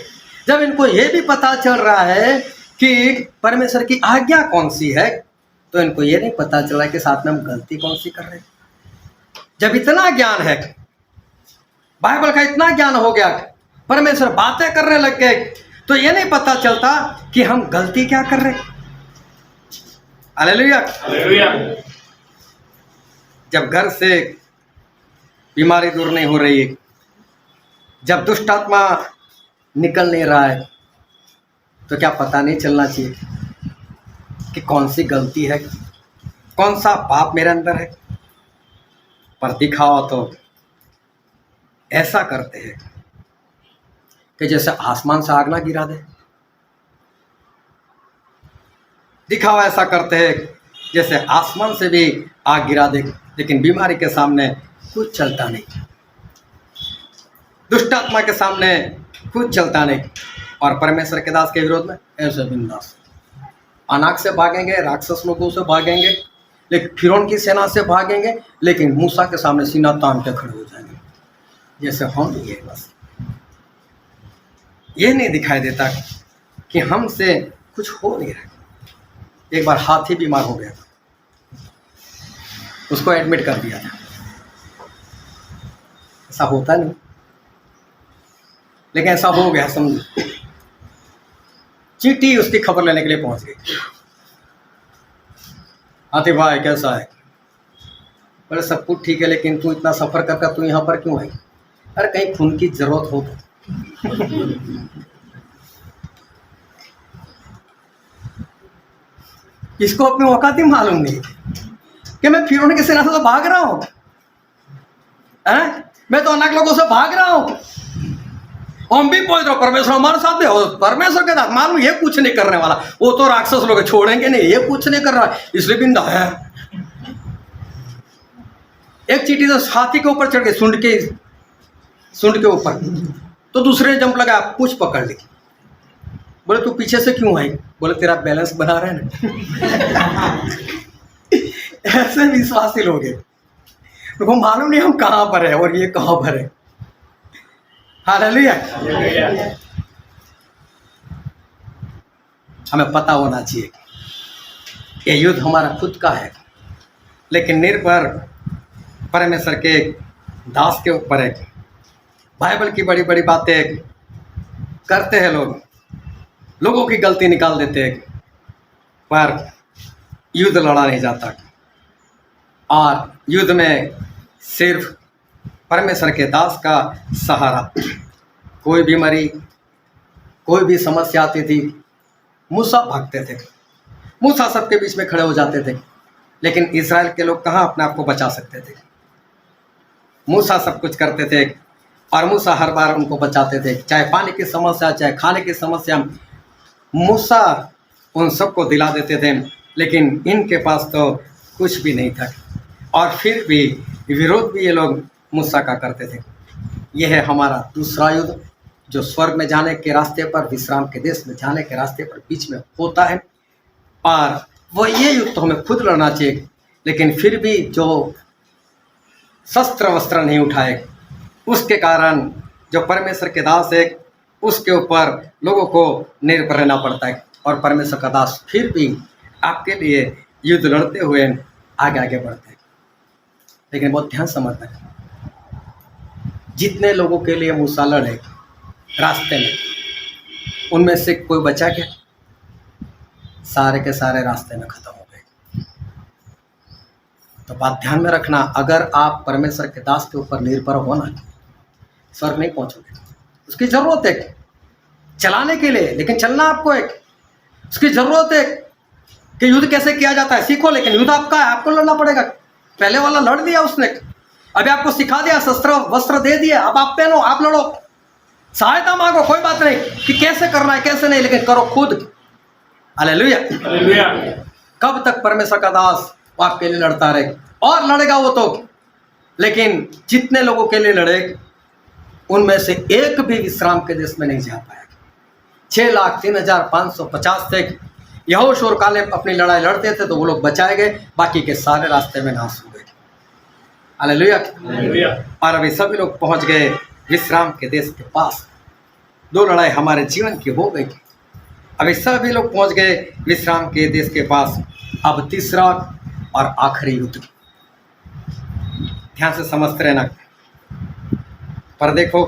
जब इनको ये भी पता चल रहा है कि परमेश्वर की आज्ञा कौन सी है, तो इनको ये नहीं पता चला कि साथ में हम गलती कौन सी कर रहे हैं। जब इतना ज्ञान है, बाइबल का इतना ज्ञान हो गया, परमेश्वर बातें करने लग गए, तो ये नहीं पता चलता कि हम गलती क्या कर रहे हैं। हालेलुया। हालेलुया। जब घर से बीमारी दूर नहीं हो रही है, जब दुष्ट आत्मा निकल नहीं रहा है, तो क्या पता नहीं चलना चाहिए कि कौन सी गलती है, कौन सा पाप मेरे अंदर है? पर दिखावा तो ऐसा करते हैं कि जैसे आसमान से आग ना गिरा दे। दिखावा ऐसा करते हैं जैसे आसमान से भी आग गिरा दे, लेकिन बीमारी के सामने कुछ चलता नहीं, दुष्ट आत्मा के सामने कुछ चलता नहीं। और परमेश्वर के दास के विरोध में ऐसे बिंदास अनाक से भागेंगे, राक्षस लोगों से भागेंगे, लेकिन फिरौन की सेना से भागेंगे, लेकिन मूसा के सामने सीना तान के खड़े हो जाएंगे जैसे हम ही है। बस ये नहीं दिखाई देता कि हमसे कुछ हो नहीं रहा। एक बार हाथी बीमार हो गया था, उसको एडमिट कर दिया था। ऐसा होता नहीं, लेकिन ऐसा हो गया। समझो, चींटी उसकी खबर लेने के लिए पहुंच गई। हाथी भाई कैसा है? बोले सब कुछ ठीक है, लेकिन तू इतना सफर करके तू यहाँ पर क्यों आई? अरे कहीं खून की जरूरत हो तो। इसको अपनी औकात ही मालूम नहीं कि मैं फिरौन की सेना से तो भाग रहा हूं, मैं तो अनाक लोगों से भाग रहा हूं। हम भी पहुंच रहे हो, परमेश्वर हमारे साथ भी हो। परमेश्वर के साथ मालूम ये कुछ नहीं करने वाला, वो तो राक्षस लोग छोड़ेंगे नहीं, ये कुछ नहीं कर रहा, इसलिए बिंदा है। एक चींटी तो हाथी के ऊपर चढ़ गई, सूंड के ऊपर, तो दूसरे ने जंप लगा, पूछ पकड़ ली। बोले तू पीछे से क्यों आई? बोले तेरा बैलेंस बना रहे ना। ऐसे विश्वासी लोग हैं, उनको मालूम नहीं हम कहाँ पर है और ये कहाँ पर है। हालेलुया। हमें पता होना चाहिए ये युद्ध हमारा खुद का है, लेकिन निर्भर परमेश्वर के दास के ऊपर है। बाइबल की बड़ी बड़ी बातें करते हैं लोग, लोगों की गलती निकाल देते हैं, पर युद्ध लड़ा नहीं जाता। और युद्ध में सिर्फ परमेश्वर के दास का सहारा। कोई बीमारी, कोई भी समस्या आती थी, मूसा भागते थे, मूसा सबके बीच में खड़े हो जाते थे, लेकिन इस्राएल के लोग कहाँ अपने आप को बचा सकते थे। मूसा सब कुछ करते थे और मूसा हर बार उनको बचाते थे, चाहे पानी की समस्या, चाहे खाने की समस्या, मूसा उन सबको दिला देते थे। लेकिन इनके पास तो कुछ भी नहीं था, और फिर भी विरोध भी ये लोग मूसा का करते थे। यह है हमारा दूसरा युद्ध, जो स्वर्ग में जाने के रास्ते पर, विश्राम के देश में जाने के रास्ते पर बीच में होता है। और वो ये युद्ध तो हमें खुद लड़ना चाहिए, लेकिन फिर भी जो शस्त्र वस्त्र नहीं उठाए, उसके कारण जो परमेश्वर के दास है उसके ऊपर लोगों को निर्भर रहना पड़ता है। और परमेश्वर का दास फिर भी आपके लिए युद्ध लड़ते हुए आगे आगे बढ़ते हैं। लेकिन बहुत ध्यान समझना है, जितने लोगों के लिए मूसा लड़े रास्ते में, उनमें से कोई बचा क्या? सारे के सारे रास्ते में खत्म हो गए। तो बात ध्यान में रखना, अगर आप परमेश्वर के दास के ऊपर निर्भर हो ना, स्वर्ग नहीं पहुंचोगे। उसकी जरूरत है चलाने के लिए, लेकिन चलना आपको एक, उसकी जरूरत है कि युद्ध कैसे किया जाता है सीखो, लेकिन युद्ध आपका है, आपको लड़ना पड़ेगा। पहले वाला लड़ दिया उसने, अभी आपको सिखा दिया, शस्त्र वस्त्र दे दिया, अब आप पहनो, आप लड़ो, सहायता मांगो, कोई बात नहीं कि कैसे करना है कैसे नहीं, लेकिन करो खुद। हालेलुया। हालेलुया। कब तक परमेश्वर का दास आपके लिए लड़ता रहे? और लड़ेगा वो तो, लेकिन जितने लोगों के लिए लड़े, उनमें से एक भी विश्राम के देश में नहीं जा पाया। 6,03,550 थे। यहोशू और कालेब अपनी लड़ाई लड़ते थे तो वो लोग बचाए गए, बाकी के सारे रास्ते में नाश हो गए। हालेलुया। हालेलुया। और अभी सभी लोग पहुंच गए विश्राम के देश के पास। 2 लड़ाई हमारे जीवन की हो गई, अभी सभी लोग पहुंच गए विश्राम के देश के पास। अब तीसरा और आखिरी युद्ध, ध्यान से समझते रहना। पर देखो,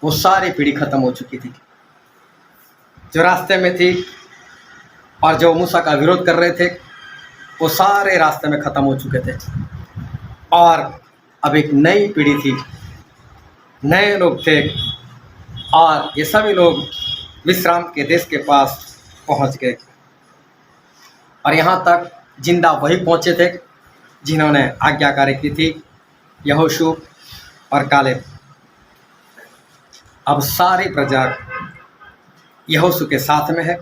वो सारी पीढ़ी खत्म हो चुकी थी जो रास्ते में थी, और जो मूसा का विरोध कर रहे थे वो सारे रास्ते में खत्म हो चुके थे। और अब एक नई पीढ़ी थी, नए लोग थे, और ये सभी लोग विश्राम के देश के पास पहुंच गए। और यहाँ तक जिंदा वही पहुँचे थे जिन्होंने आज्ञाकारी की थी, यहोशू और कालेब। अब सारी प्रजा यहोशू के साथ में है,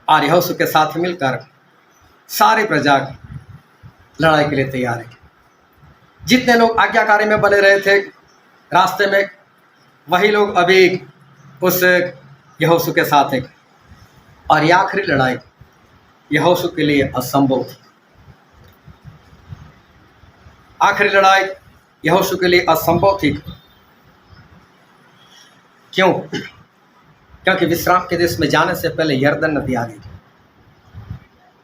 और यहोशू के साथ मिलकर सारी प्रजा लड़ाई के लिए तैयार है। जितने लोग आज्ञाकारी में बने रहे थे रास्ते में, वही लोग अभी उस यहोशू के साथ है। और ये आखिरी लड़ाई यहोशू के लिए असंभव थी। आखिरी लड़ाई यहोशू के लिए असंभव थी। क्यों? क्योंकि विश्राम के देश में जाने से पहले यरदन नदी आ गई,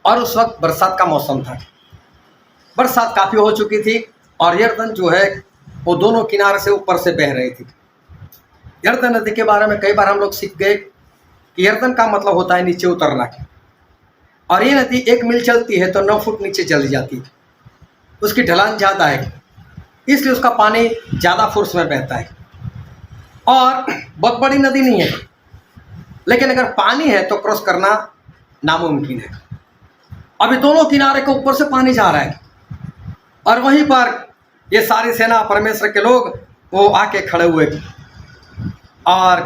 और उस वक्त बरसात का मौसम था। बरसात काफ़ी हो चुकी थी, और यरदन जो है वो दोनों किनारे से ऊपर से बह रही थी। यरदन नदी के बारे में कई बार हम लोग सीख गए कि यरदन का मतलब होता है नीचे उतरना, और ये नदी 1 मील चलती है तो 9 फुट नीचे चली जाती है। उसकी ढलान ज़्यादा है, इसलिए उसका पानी ज़्यादा फोर्स में बहता है, और बहुत बड़ी नदी नहीं है, लेकिन अगर पानी है तो क्रॉस करना नामुमकिन है। अभी दोनों किनारे के ऊपर से पानी जा रहा है, और वहीं पर ये सारी सेना परमेश्वर के लोग वो आके खड़े हुए। और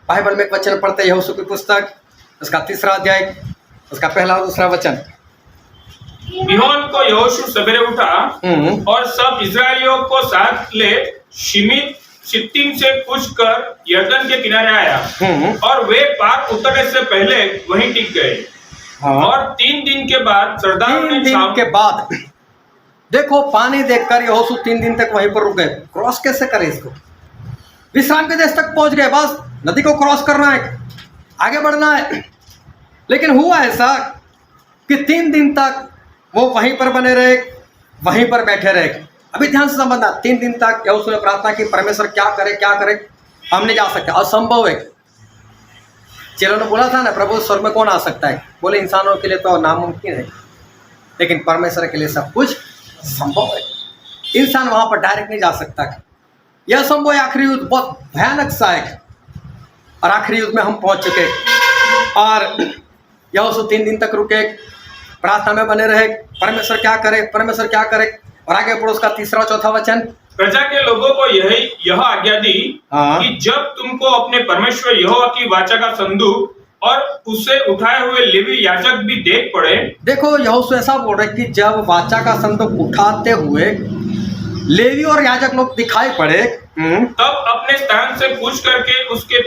बाइबल में एक वचन पढ़ते हैं, यहोशू की पुस्तक उसका 3रा अध्याय उसका 1 और 2 वचन। बिहोन को यहोशू सवेरे उठा और सब इस्राएलियों को साथ ले शिमित शित्तीम से कूच कर यरदन के किनारे आया और वे पार उतरने से पहले वहीं टिक गए। हाँ। और 3 दिन के बाद सरदारों 3 ने दिन के बाद देखो पानी देखकर यहोशू 3 दिन तक वहीं पर रुक गए। क्रॉस कैसे करे इसको? विश्राम के देश तक पहुंच गए, बस नदी को क्रॉस करना है, आगे बढ़ना है। लेकिन हुआ ऐसा कि 3 दिन तक वो वहीं पर बने रहे, वहीं पर बैठे रहे। अभी ध्यान से समझना, 3 दिन तक यहोशू ने प्रार्थना की, परमेश्वर क्या करे, हम नहीं जा सकते, असंभव है। चेलों ने बोला था ना, प्रभु स्वर्ग में कौन आ सकता है? बोले इंसानों के लिए तो नामुमकिन है, लेकिन परमेश्वर के लिए सब कुछ संभव है। इंसान वहां पर डायरेक्ट नहीं जा सकता। यह संभव है। आखिरी युद्ध बहुत भयानक सा है और आखिरी युद्ध में हम पहुंच चुके और यहोशू 3 दिन तक रुके, प्रार्थना में बने रहे, परमेश्वर क्या करे। और आगे पढ़ो उसका 3रा 4था वचन। प्रजा के लोगों को यह आज्ञा दी कि जब तुमको अपने परमेश्वर यहोवा की वाचा का संदूक और उसे उठाए हुए लेवी याजक भी देख पड़े। देखो यहोशू ऐसा बोल रहे कि जब वाचा का संदूक उठाते हुए लेवी और याजक लोग दिखाई पड़े, तब अपने स्थान से कूच करके उसके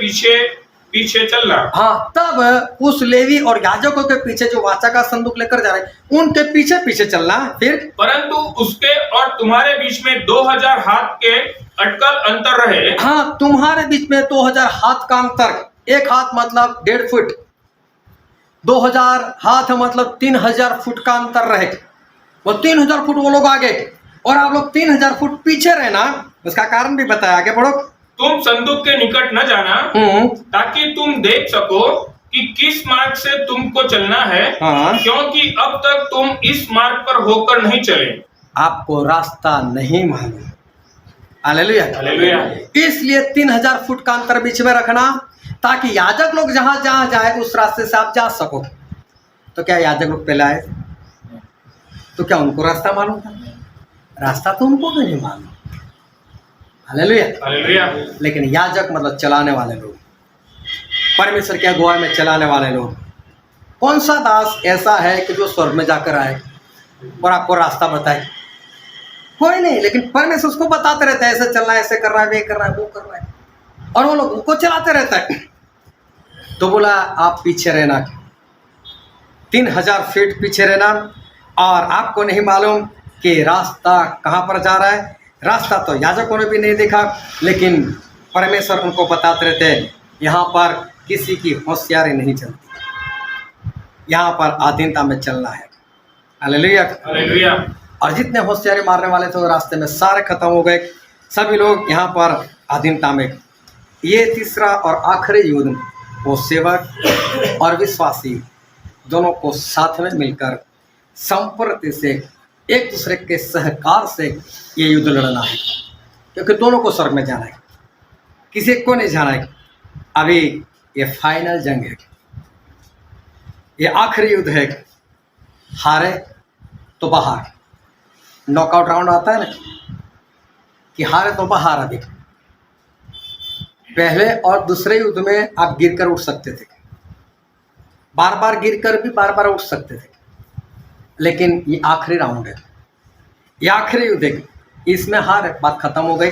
पीछे चलना। हाँ, तब उस लेवी और याजकों के पीछे जो वाचा का संदूक लेकर जा रहे उनके पीछे चलना। फिर परंतु उसके और तुम्हारे बीच में 2000 हाथ के अटकल अंतर रहे। हाँ, तुम्हारे बीच में 2000 हाथ का अंतर। 1 हाथ मतलब 1.5 फुट, 2000 हाथ मतलब 3000 फुट का अंतर रहे। वो 3000 फुट वो लोग आगे और आप लोग 3000 फुट पीछे रहना। उसका कारण भी बताया, आगे पढ़ो। तुम संदूक के निकट न जाना ताकि तुम देख सको कि किस मार्ग से तुमको चलना है। हाँ। क्योंकि अब तक तुम इस मार्ग पर होकर नहीं चले, आपको रास्ता नहीं मालूम। Hallelujah, hallelujah. इसलिए 3000 फुट का अंतर बीच में रखना ताकि याजक लोग जहां जाए उस रास्ते से आप जा सको। तो क्या याजक लोग पहले आए? तो क्या उनको रास्ता मालूम था? रास्ता तो उनको भी नहीं मालूम। Hallelujah, hallelujah. लेकिन याजक मतलब चलाने वाले लोग, परमेश्वर की अगुवाई में चलाने वाले लोग। कौन सा दास ऐसा है कि जो स्वर्ग में जाकर आए और आपको रास्ता बताए? कोई नहीं, लेकिन परमेश्वर उसको बताते रहते हैं, ऐसे चलना है, ऐसे करना है, ये करना है, वो करना है, और वो लोग उनको चलाते रहता है। तो बोला आप पीछे रहना, 3000 फीट पीछे रहना, और आपको नहीं मालूम कि रास्ता कहाँ पर जा रहा है। रास्ता तो याजकों ने भी नहीं देखा, लेकिन परमेश्वर उनको बताते रहते हैं यहाँ पर किसी की होशियारी नहीं चलती, यहाँ पर अधीनता में चलना है। Hallelujah, hallelujah. और जितने होशियारी मारने वाले थे वो रास्ते में सारे खत्म हो गए, सभी लोग यहाँ पर अधीनता में। ये 3रा और आखिरी युद्ध वो सेवक और विश्वासी दोनों को साथ में मिलकर संप्रति से एक दूसरे के सहकार से ये युद्ध लड़ना है, क्योंकि दोनों को स्वर्ग में जाना है, किसी को नहीं जाना है। अभी ये फाइनल जंग है, ये आखिरी युद्ध है। हारे तो बाहर, नॉकआउट राउंड आता है ना, कि हारे तो बाहर। अभी पहले और दूसरे युद्ध में आप गिरकर उठ सकते थे, बार बार गिरकर भी बार बार उठ सकते थे, लेकिन ये आखिरी राउंड है, ये आखिरी युद्ध है। इसमें हार बात खत्म हो गई,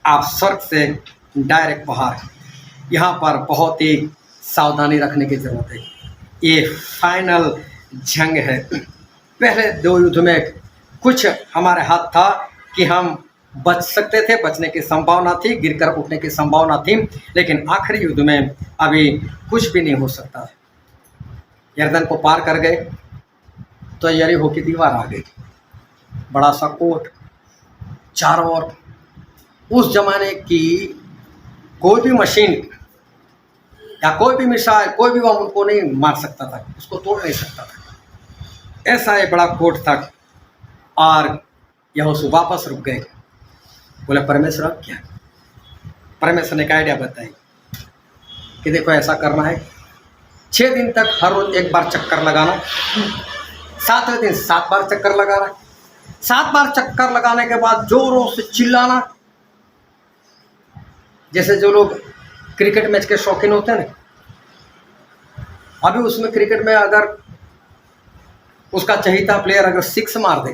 आप स्वर्ग से डायरेक्ट बाहर। यहाँ पर बहुत ही सावधानी रखने की जरूरत है। ये फाइनल जंग है। पहले 2 युद्ध में कुछ हमारे हाथ था कि हम बच सकते थे, बचने की संभावना थी, गिरकर उठने की संभावना थी, लेकिन आखिरी युद्ध में अभी कुछ भी नहीं हो सकता। यरदन को पार कर गए तो यरीहो की दीवार आ गई, बड़ा सा कोट चारों ओर। उस जमाने की कोई भी मशीन या कोई भी मिसाइल, कोई भी बम उनको नहीं मार सकता था, उसको तोड़ नहीं सकता था। ऐसा एक बड़ा कोट था। और यहोशू वापस रुक गए, बोले परमेश्वर अब क्या? परमेश्वर ने एक आइडिया बताई कि देखो ऐसा करना है, 6 दिन तक हर रोज 1 बार चक्कर लगाना, 7वें दिन 7 बार चक्कर लगाना, 7 बार चक्कर लगाने के बाद जोरों से चिल्लाना। जैसे जो लोग क्रिकेट मैच के शौकीन होते हैं ना, अभी उसमें क्रिकेट में अगर उसका चहीता प्लेयर अगर 6 मार दे,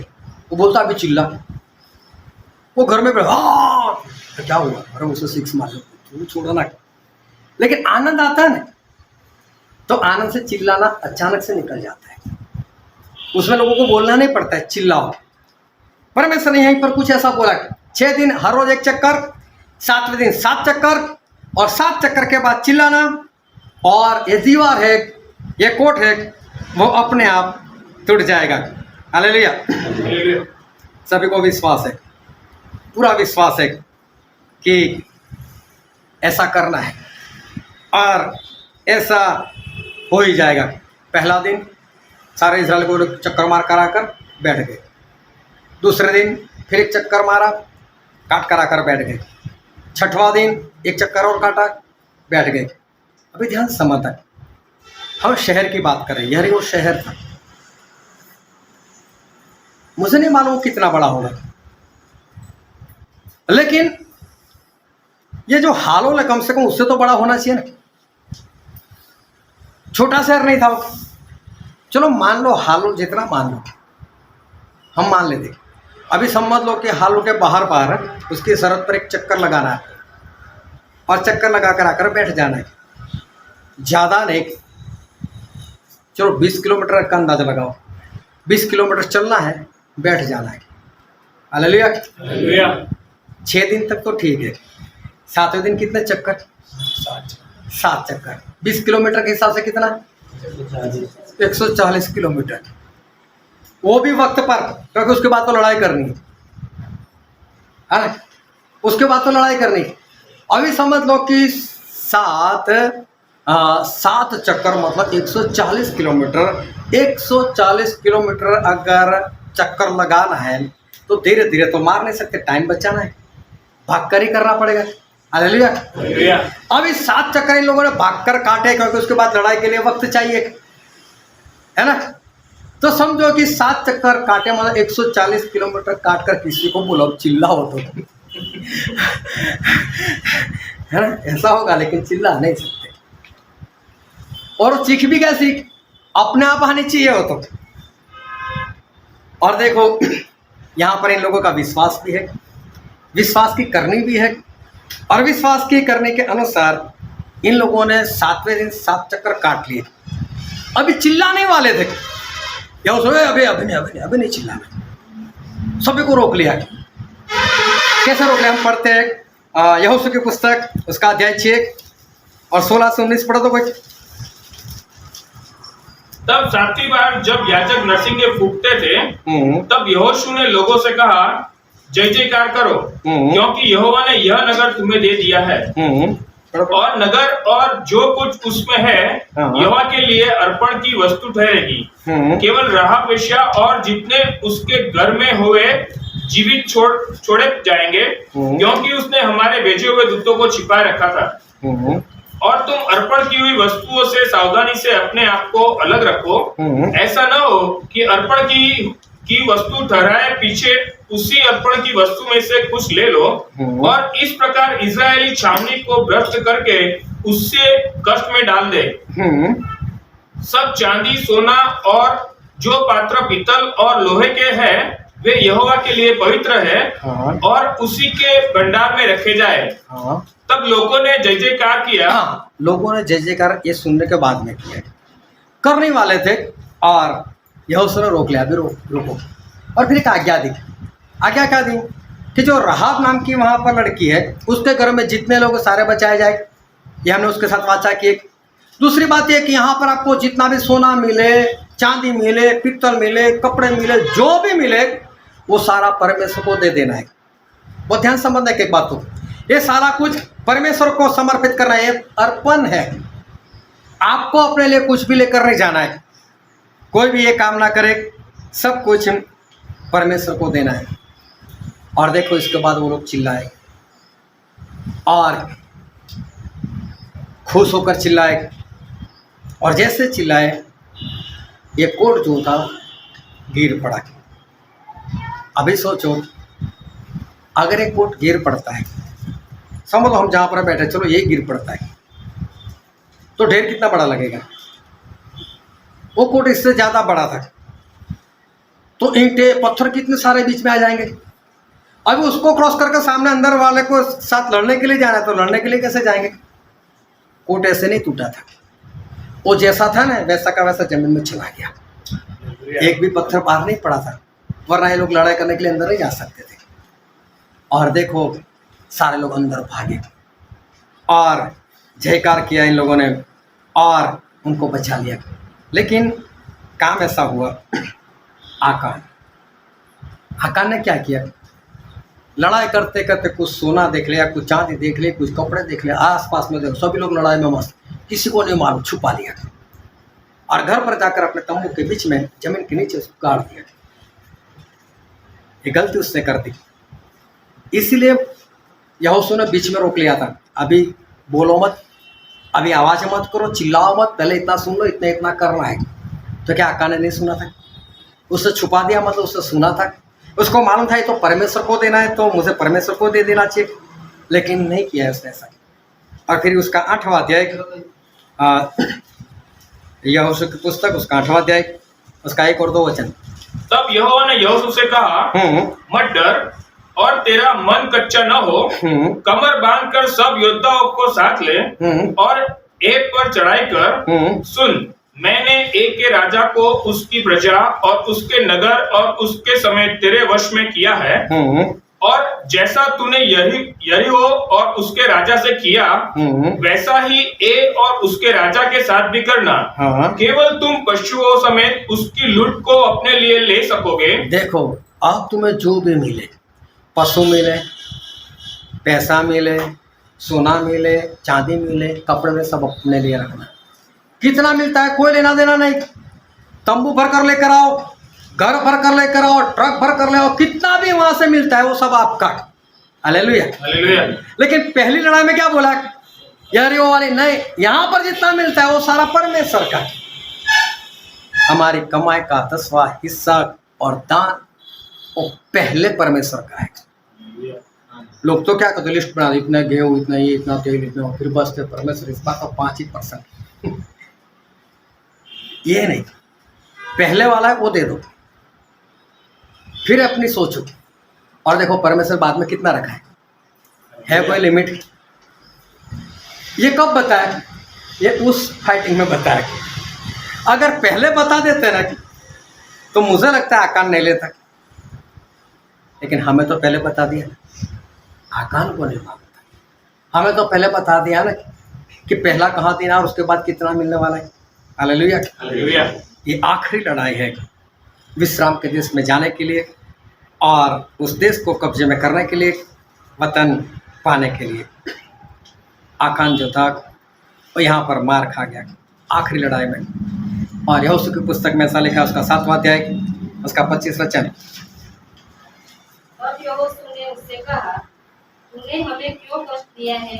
वो बोलता अभी चिल्ला। वो घर में हाँ तो क्या हुआ, अरे उसे 6 मार लो, तू छोड़ो ना। लेकिन आनंद आता है ना, तो आनंद से चिल्लाना अचानक से निकल जाता है, उसमें लोगों को बोलना नहीं पड़ता है चिल्लाओ। परमेश्वर ने यहीं पर कुछ ऐसा बोला, 6 दिन हर रोज 1 चक्कर, 7वें दिन 7 चक्कर, और 7 चक्कर के बाद चिल्लाना, और ये दीवार है, ये कोट है, वो अपने आप टूट जाएगा। हालेलुया। सभी को विश्वास है, पूरा विश्वास है कि ऐसा करना है, और ऐसा हो ही जाएगा। पहला दिन सारे इस्राएल को चक्कर मार कर आकर बैठ गए, दूसरे दिन फिर 1 चक्कर मारा, काट कर आकर बैठ गए, 6वां दिन 1 चक्कर और काटा, बैठ गए। अभी ध्यान समझ, हम शहर की बात करें, यह वो शहर था, मुझे नहीं मालूम कितना बड़ा होगा, लेकिन ये जो हालोल है कम से कम उससे तो बड़ा होना चाहिए ना। छोटा शहर नहीं था वो। चलो मान लो हालोल जितना मान लो, हम मान लेते। अभी समझ लो कि हालोल के बाहर उसकी सरहद पर 1 चक्कर लगाना है, और चक्कर लगा कर आकर बैठ जाना है, ज़्यादा नहीं। चलो 20 किलोमीटर का अंदाजा लगाओ, 20 किलोमीटर चलना है, बैठ जाना है। हालेलुया। 6 दिन तक तो ठीक है, 7वें दिन कितने चक्कर? 7 चक्कर। 20 किलोमीटर के हिसाब से कितना? 140 किलोमीटर, वो भी वक्त पर, क्योंकि उसके बाद तो लड़ाई करनी है ना, उसके बाद तो लड़ाई करनी है। अभी समझ लो कि 7 चक्कर मतलब 140 किलोमीटर। 140 किलोमीटर अगर चक्कर लगाना है तो धीरे धीरे तो मार नहीं सकते, टाइम बचाना है, भाग कर ही करना पड़ेगा। हालेलुया। अभी 7 चक्कर इन लोगों ने भाग कर काटे, क्योंकि उसके बाद लड़ाई के लिए वक्त चाहिए, है ना। तो समझो कि 7 चक्कर काटे मतलब 140 किलोमीटर काट कर किसी को बोलो चिल्लाओ तो है ना, ऐसा होगा, लेकिन चिल्ला नहीं सकते। और चीख भी क्या सीख अपने आप आनी चाहिए हो तो। और देखो यहाँ पर इन लोगों का विश्वास भी है, विश्वास की करनी भी है, और विश्वास की करने के अनुसार इन लोगों ने 7वें दिन 7 चक्कर काट लिए। अभी चिल्लाने वाले थे, या उसमें अभी नहीं चिल्लाना, सभी को रोक लिया। कैसे रोक लिया? हम पढ़ते हैं यहोशू की पुस्तक, उसका अध्याय 6 और 16 से 19 पढ़ो तो कोई। तब 7वीं बार जब याजक नरसिंगे फूंकते थे, तब यहोशू ने लोगों से कहा, जय जयकार करो, क्योंकि यहोवा ने यह नगर तुम्हें दे दिया है, और नगर और जो कुछ उसमें है यहोवा के लिए अर्पण की वस्तु ठहरेगी। केवल राहाब वेश्या और जितने उसके घर में हुए जीवित छोड़े जाएंगे, क्योंकि उसने हमारे भेजे हुए दूतों को छिपाए रखा था। और तुम अर्पण की हुई वस्तुओं से सावधानी से अपने आप को अलग रखो, ऐसा न हो कि अर्पण की वस्तु ठहराए पीछे उसी अर्पण की वस्तु में से कुछ ले लो, और इस प्रकार इजरायली छावनी को भ्रष्ट करके उससे कष्ट में डाल दे। सब चांदी सोना और जो पात्र पीतल और लोहे के हैं वे यहोवा के लिए पवित्र है, और उसी के भंडार में रखे जाए। तब लोगों ने जय जयकार किया। लोगों ने जय जयकार ये सुनने के बाद में किया, करने वाले थे, और यहोशू ने रोक लिया, अभी रोको। और फिर एक आज्ञा दी। आज्ञा क्या दी? कि जो राहाब नाम की वहाँ पर लड़की है, उसके घर में जितने लोग सारे बचाए जाए, ये हमने उसके साथ वाचा की। दूसरी बात यह कि यहाँ पर आपको जितना भी सोना मिले, चांदी मिले, पित्तल मिले, कपड़े मिले, जो भी मिले वो सारा परमेश्वर को दे देना है। बहुत ध्यान समझने की बात हो, ये सारा कुछ परमेश्वर को समर्पित करना है, अर्पण है। आपको अपने लिए कुछ भी लेकर नहीं जाना है, कोई भी ये काम ना करे, सब कुछ परमेश्वर को देना है। और देखो इसके बाद वो लोग चिल्लाए और खुश होकर चिल्लाए, और जैसे चिल्लाए ये कोट जो था गिर पड़ा। अभी सोचो अगर एक कोट गिर पड़ता है, समझ लो हम जहाँ पर बैठे, चलो ये गिर पड़ता है तो ढेर कितना बड़ा लगेगा। वो कोट इससे ज़्यादा बड़ा था तो ईंटें पत्थर कितने सारे बीच में आ जाएंगे। अब उसको क्रॉस करके सामने अंदर वाले को साथ लड़ने के लिए जाना है, तो लड़ने के लिए कैसे जाएंगे? कोट ऐसे नहीं टूटा था, वो जैसा था ना वैसा का वैसा जमीन में चला गया, एक भी पत्थर बाहर नहीं पड़ा था, वरना ये लोग लड़ाई करने के लिए अंदर नहीं जा सकते थे। और देखो सारे लोग अंदर भागे और जयकार किया इन लोगों ने और उनको बचा लिया। लेकिन काम ऐसा हुआ, आकान ने क्या किया, लड़ाई करते करते कुछ सोना देख लिया, कुछ चांदी देख लिया, कुछ कपड़े देख लिया, आसपास में देखो सभी लोग लड़ाई में मस्त, किसी को नहीं मालूम, छुपा लिया और घर पर जाकर अपने तंबू के बीच में जमीन के नीचे उसको गाड़ दिया। ये गलती उसने कर दी, इसीलिए यहोशू ने बीच में रोक लिया था, अभी बोलो मत, अभी आवाज़ मत करो, चिल्लाओ मत, पहले इतना सुन लो, इतना करना है। तो क्या आकान ने नहीं सुना था? उससे छुपा दिया, मतलब उससे सुना था, उसको मालूम था ये तो परमेश्वर को देना है, तो मुझे परमेश्वर को दे देना चाहिए, लेकिन नहीं किया है उसने ऐसा। और फिर उसका 8वां अध्याय, यहोशू की पुस्तक उसका 8वां अध्याय, उसका 1 और 2 वचन। तब यहोवा ने यहोशू से कहा, मत डर और तेरा मन कच्चा न हो, कमर बांधकर सब योद्धाओं को साथ ले और एक पर चढ़ाई कर। सुन, मैंने एक के राजा को उसकी प्रजा और उसके नगर और उसके समेत तेरे वश में किया है, और जैसा तूने यरीहो और उसके राजा से किया वैसा ही ए और उसके राजा के साथ भी करना। केवल तुम पशुओं समेत उसकी लूट को अपने लिए ले सकोगे। देखो अब तुम्हें जो भी मिले, पशु मिले, पैसा मिले, सोना मिले, चांदी मिले, कपड़े में, सब अपने लिए रखना। कितना मिलता है कोई लेना देना नहीं, तंबू भर कर लेकर आओ, घर भर कर लेकर आओ, ट्रक भर कर ले आओ, कितना भी वहां से मिलता है वो सब आपका। Hallelujah hallelujah. लेकिन पहली लड़ाई में क्या बोला, यरीहो वाली नहीं, यहाँ पर जितना मिलता है वो सारा परमेश्वर का। हमारी कमाई का 10वां हिस्सा और दान वो पहले परमेश्वर का है। लोग तो क्या कहते, लिस्ट बना, इतना गेहूं, इतना ये, इतना तेल, इतना, फिर बचते परमेश्वर इस बात का 5% ये नहीं, पहले वाला है वो दे दो, फिर अपनी सोचो। और देखो परमेश्वर बाद में कितना रखा है कोई लिमिट? ये कब बताया? ये उस फाइटिंग में बताया। अगर पहले बता देते ना तो मुझे लगता है आकान नहीं लेता, लेकिन हमें तो पहले बता दिया, आकान को नहीं मालूम था। हमें तो पहले बता दिया ना कि पहला कहाँ देना और उसके बाद कितना मिलने वाला है। Hallelujah hallelujah. ये आखिरी लड़ाई है विश्राम के देश में जाने के लिए और उस देश को कब्जे में करने के लिए, वतन पाने के लिए। आकान जो था वो यहाँ पर मार खा गया आखिरी लड़ाई में। और यहोशू की पुस्तक में ऐसा लिखा, उसका 7वां अध्याय, उसका 25 वचन। तब यहोशू ने उससे कहा, तूने हमें क्यों कष्ट दिया है?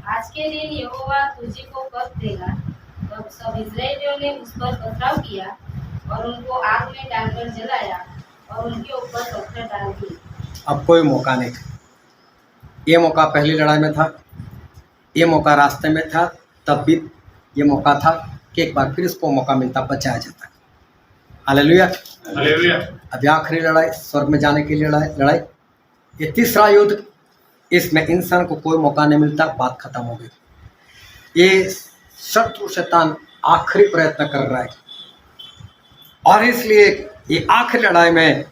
आज के दिन यहोवा तुझी को कष्ट देगा। तब सब इस्राएलियों ने उस पर पथराव किया और उनको आग में डालकर जलाया और उनके ऊपर पत्थर डाल दिए। अब कोई मौका नहीं, ये मौका पहली लड़ाई में था, ये मौका रास्ते में था, तब भी ये मौका था कि एक बार फिर इसको मौका मिलता, बचाया जाता। Hallelujah hallelujah. अब आखिरी लड़ाई, स्वर्ग में जाने के लिए लड़ाई, ये तीसरा युद्ध, इसमें इंसान को कोई मौका नहीं मिलता, बात खत्म हो गई। ये शत्रु शैतान आखिरी प्रयत्न कर रहा है और इसलिए ये आखिरी लड़ाई में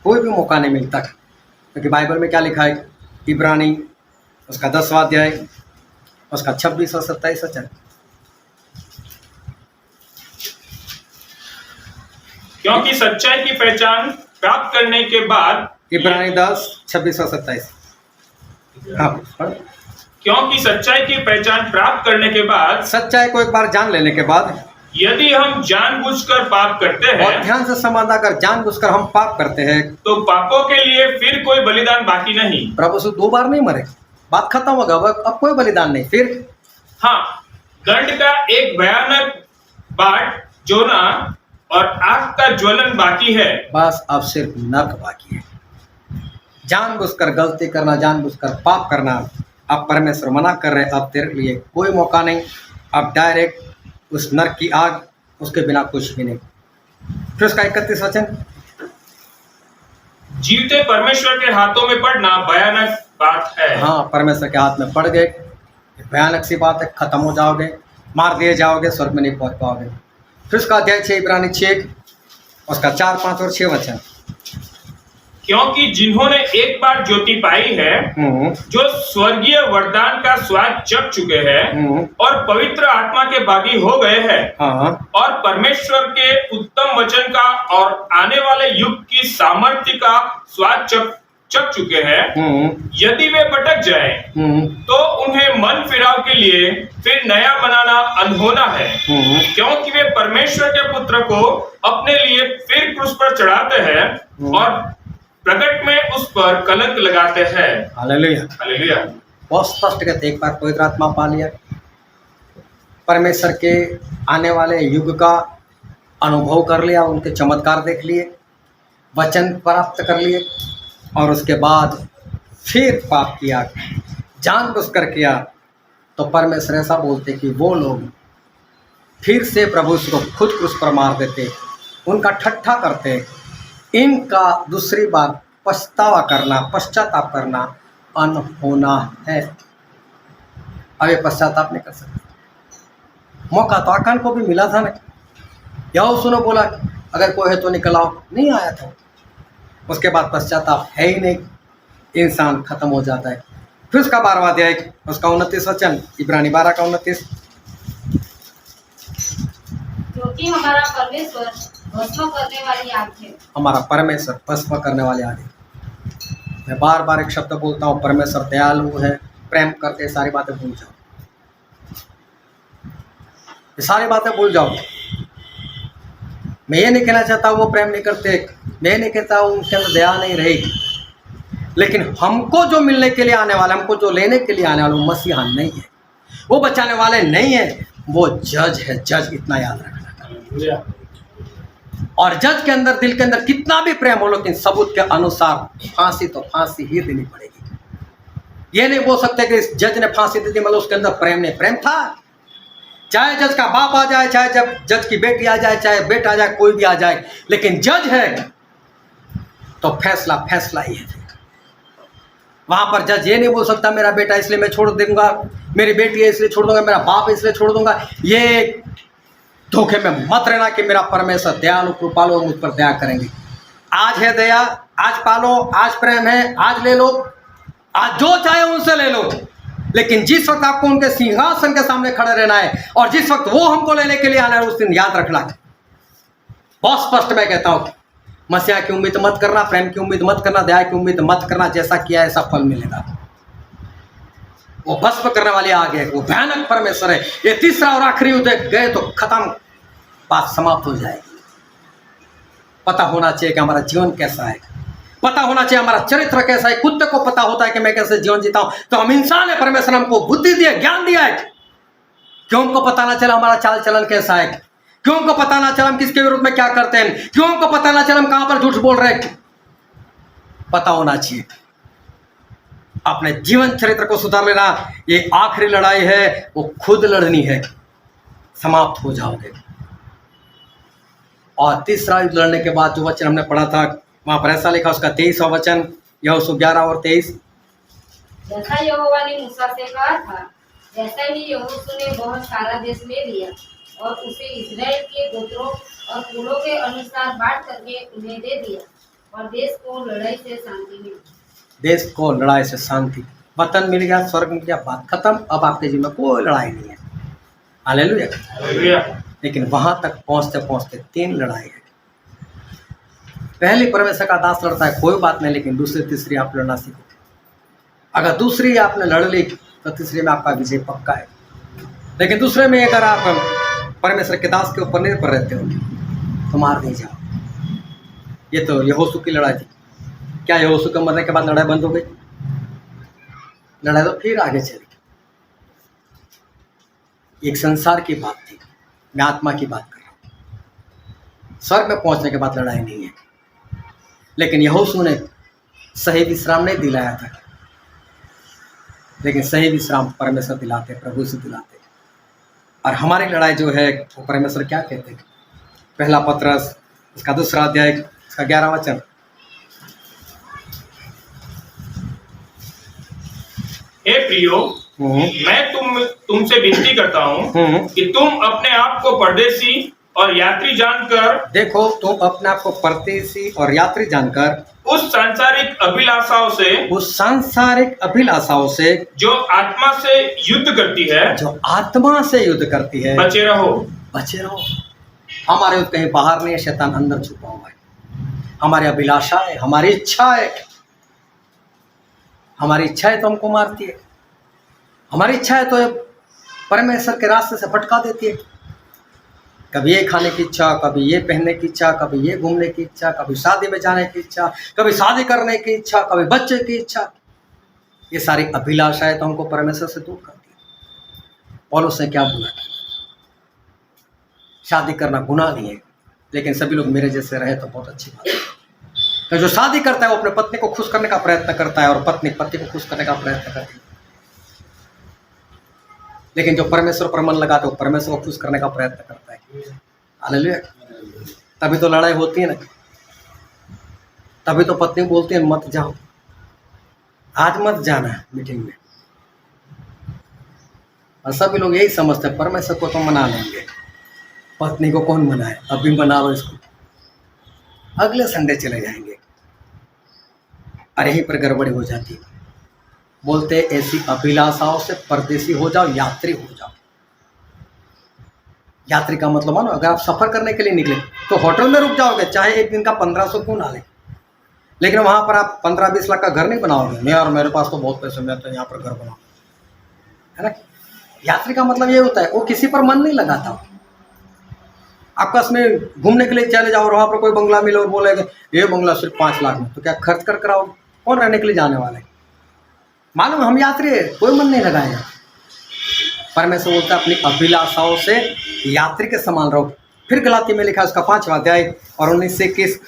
कोई भी मौका नहीं मिलता, क्योंकि बाइबल में क्या लिखा है, इब्रानी उसका 10वां अध्याय, उसका 26 और 27 वचन। क्योंकि सच्चाई की पहचान प्राप्त करने के बाद, इब्रानी 10, 26 और 27। हाँ, क्योंकि सच्चाई की पहचान प्राप्त करने के बाद, सच्चाई को एक बार जान लेने के बाद, यदि हम जानबूझकर पाप करते हैं, और ध्यान से समझना, अगर जानबूझकर हम पाप करते हैं तो पापों के लिए फिर कोई बलिदान बाकी नहीं। प्रभु से 2 बार नहीं मरे, बात खत्म होगा, अब कोई बलिदान नहीं। फिर हाँ, दंड का एक भयानक बाट जोना और आग का ज्वलन बाकी है। बस अब सिर्फ नर्क बाकी है। जानबूझकर गलती करना, जानबूझकर पाप करना, अब परमेश्वर मना कर रहे, अब तेरे लिए कोई मौका नहीं, अब डायरेक्ट उस नरक की आग, उसके बिना कुछ भी नहीं। फिर उसका 31 वचन। जीवते परमेश्वर के हाथों में पड़ना भयानक बात है। हाँ, परमेश्वर के हाथ में पड़ गए, ये भयानक सी बात है, खत्म हो जाओगे, मार दिए जाओगे, स्वर्ग में नहीं पहुंच पाओगे। फिर उसका अध्याय 6 इब्रानी 6 उसका 4, 5 और 6 वचन। क्योंकि जिन्होंने एक बार ज्योति पाई है, जो स्वर्गीय वरदान का स्वाद चख चुके हैं और पवित्र आत्मा के भागी हो गए हैं, हाँ, और परमेश्वर के उत्तम वचन का और आने वाले युग की सामर्थ्य का स्वाद चख चुके हैं, यदि वे भटक जाएं, तो उन्हें मन फिराव के लिए फिर नया बनाना अनहोना है, क्योंकि वे परमेश्वर के पुत्र को अपने लिए फिर क्रूस पर चढ़ाते हैं और प्रकट में उस पर कलंक लगाते हैं। Hallelujah, hallelujah. बहुत स्पष्ट कहते, एक बार पवित्र आत्मा पा लिया, परमेश्वर के आने वाले युग का अनुभव कर लिया, उनके चमत्कार देख लिए, वचन प्राप्त कर लिए, और उसके बाद फिर पाप किया, जानबूझकर किया, तो परमेश्वर ऐसा बोलते कि वो लोग फिर से प्रभु को खुद क्रूस पर मार देते, उनका ठट्ठा करते, इनका दूसरी बार पछतावा करना, पश्चाताप करना अनहोना है। अब ये पश्चाताप नहीं कर सकते। मौका तो आकान को भी मिला था ना, यहोशू ने बोला अगर कोई है तो निकल आओ, नहीं आया था। उसके बाद पश्चाताप है ही नहीं, इंसान खत्म हो जाता है। फिर उसका 12वां अध्याय उसका 29 वचन, इब्रानी 12 का 29। क्योंकि हमारा परमेश्वर भस्म करने वाली आग है। हमारा परमेश्वर भस्म करने वाले आग है। मैं बार बार एक शब्द बोलता हूँ, परमेश्वर दयालु है, प्रेम करते, सारी बातें भूल जाओ, ये सारी बातें भूल जाओ। मैं ये नहीं कहना चाहता वो प्रेम नहीं करते, मैं नहीं कहता उनके अंदर दया नहीं रहेगी, लेकिन हमको जो मिलने के लिए आने वाला, हमको जो लेने के लिए आने वाला, वो मसीहा नहीं है, वो बचाने वाले नहीं है, वो जज है। जज, इतना याद रखना। और जज के अंदर, दिल के अंदर कितना भी प्रेम हो, लेकिन सबूत के अनुसार फांसी तो फांसी ही देनी पड़ेगी। ये नहीं बोल सकते कि इस जज ने फांसी दे दी मतलब उसके अंदर प्रेम नहीं, प्रेम था। चाहे जज का बाप आ जाए, चाहे जब जज की बेटी आ जाए, चाहे बेटा आ जाए, कोई भी आ जाए, लेकिन जज है तो फैसला फैसला ही है। वहां पर जज ये नहीं बोल सकता मेरा बेटा इसलिए मैं छोड़ दूंगा, मेरी बेटी है इसलिए छोड़ दूंगा, मेरा बाप है इसलिए छोड़ दूंगा। ये धोखे में मत रहना कि मेरा परमेश्वर दयालु कृपालु मुझ पर दया करेंगे। आज है दया, आज पालो, आज प्रेम है, आज ले लो, आज जो चाहे उनसे ले लो, लेकिन जिस वक्त आपको उनके सिंहासन के सामने खड़े रहना है और जिस वक्त वो हमको लेने के लिए आना है, उस दिन याद रखना। बहुत स्पष्ट मैं कहता हूँ, मसीहा की उम्मीद मत करना, प्रेम की उम्मीद मत करना, दया की उम्मीद मत करना। जैसा किया ऐसा फल मिलेगा। वो भस्म करने वाली आग है, वो भयानक परमेश्वर है। ये तीसरा और आखिरी युद्ध गए तो खत्म, बात समाप्त हो जाएगी। पता होना चाहिए कि हमारा जीवन कैसा है, पता होना चाहिए हमारा चरित्र कैसा है। कुत्ते को पता होता है कि मैं कैसे जीवन जीता हूं, तो हम इंसान है, परमेश्वर हमको बुद्धि दिया, ज्ञान दिया है। क्यों हमको पता ना चला हमारा चाल चलन कैसा है, क्यों हमको पता ना चला हम किसके विरुद्ध में क्या करते हैं, क्यों हमको पता ना चला हम कहां पर झूठ बोल रहे हैं। पता होना चाहिए। अपने जीवन चरित्र को सुधार लेना, ये आखिरी लड़ाई है, वो खुद लड़नी है, समाप्त हो जाओगे। और तीसरा युद्ध लड़ने के बाद जो वचन हमने पढ़ा था, वहां पर ऐसा लिखा, उसका 23वां वचन, यहोशू 11 और 23। जैसा यहोवा ने मूसा से कहा था, वैसा ही यहोशू ने बहुत सारा देश ले लिया और उसे इस्राएल के गोत्रों और कुलों के अनुसार बांट करके उन्हें दे दिया, और देश को लड़ाई से शांति मिली। देश को लड़ाई से शांति, वतन मिल गया, स्वर्ग मिल गया, बात खत्म। अब आपके जीवन में कोई लड़ाई नहीं है। Hallelujah, hallelujah. लेकिन वहां तक पहुंचते पहुंचते 3 लड़ाई है। पहली परमेश्वर का दास लड़ता है, कोई बात नहीं, लेकिन दूसरी तीसरी आप लड़ना सीखो। अगर दूसरी आपने लड़ ली तो तीसरी में आपका विजय पक्का है। लेकिन दूसरे में अगर आप परमेश्वर के दास के ऊपर निर्भर रहते हो तो मार नहीं जाओ। ये तो यहोशू की लड़ाई थी। क्या यहोशू के मरने के बाद लड़ाई बंद हो गई? लड़ाई तो फिर आगे चली। एक संसार की बात थी, मैं आत्मा की बात कर रहा हूं। स्वर्ग में पहुंचने के बाद लड़ाई नहीं है। लेकिन यहोशू ने सही विश्राम नहीं दिलाया था, लेकिन सही विश्राम परमेश्वर दिलाते, प्रभु से दिलाते। और हमारी लड़ाई जो है वो परमेश्वर क्या कहते हैं? पहला पत्रस उसका 2 अध्याय उसका 11वां वचन। हे प्रियो, मैं तुमसे विनती करता हूँ कि तुम अपने आप को परदेशी और यात्री जानकर, देखो तुम अपने आप को परदेशी और यात्री जानकर उस सांसारिक अभिलाषाओं से जो आत्मा से युद्ध करती है बचे रहो। हमारे युद्ध कहीं बाहर नहीं है, शैतान अंदर छुपा हुआ है। हमारी अभिलाषा है, हमारी इच्छा है तो हमको मारती है। हमारी इच्छा है तो परमेश्वर के रास्ते से भटका देती है। कभी ये खाने की इच्छा, कभी ये पहनने की इच्छा, कभी ये घूमने की इच्छा, कभी शादी में जाने की इच्छा, कभी शादी करने की इच्छा, कभी बच्चे की इच्छा। ये सारी अभिलाषाएं तो हमको परमेश्वर से दूर करती है। पौलुस ने क्या बोला? शादी करना गुनाह नहीं है, लेकिन सभी लोग मेरे जैसे रहे तो बहुत अच्छी बात है। तो जो शादी करता है वो अपने पत्नी को खुश करने का प्रयत्न करता है और पत्नी पति को खुश करने का प्रयत्न करती है। लेकिन जो परमेश्वर पर मन लगाता है वो परमेश्वर को खुश करने का प्रयत्न करता है। हालेलुया। तभी तो लड़ाई होती है ना, तभी तो पत्नी बोलती है मत जाओ, आज मत जाना मीटिंग में। और सभी लोग यही समझते हैं परमेश्वर को तो मना लेंगे, पत्नी को कौन मनाए, अभी मना लो इसको, अगले संडे चले जाएंगे। और यहीं पर गड़बड़ी हो जाती है। बोलते ऐसी अभिलाषाओं से परदेशी हो जाओ, यात्री हो जाओ। यात्री का मतलब मानो, अगर आप सफर करने के लिए निकले तो होटल में रुक जाओगे, चाहे एक दिन का 1500 क्यों ना ले, लेकिन वहां पर आप 15-20 लाख का घर नहीं बनाओगे। नहीं यार मेरे पास तो बहुत पैसे, मैं तो यहाँ पर घर बनाऊँ, है ना। यात्री का मतलब ये होता है वो किसी पर मन नहीं लगाता। आपस में घूमने के लिए चले जाओ और वहां पर कोई बंगला मिले और बोलेगा ये बंगला सिर्फ 5 लाख में, तो क्या खर्च कर कराओ? कौन रहने के लिए जाने वाले? मालूम हम यात्री है, कोई मन नहीं लगाएगा। परमेश्वर बोलता है अपनी अभिलाषाओं से यात्री के समान रहो। फिर गलाती में लिखा उसका 5वां अध्याय और 19 से 21,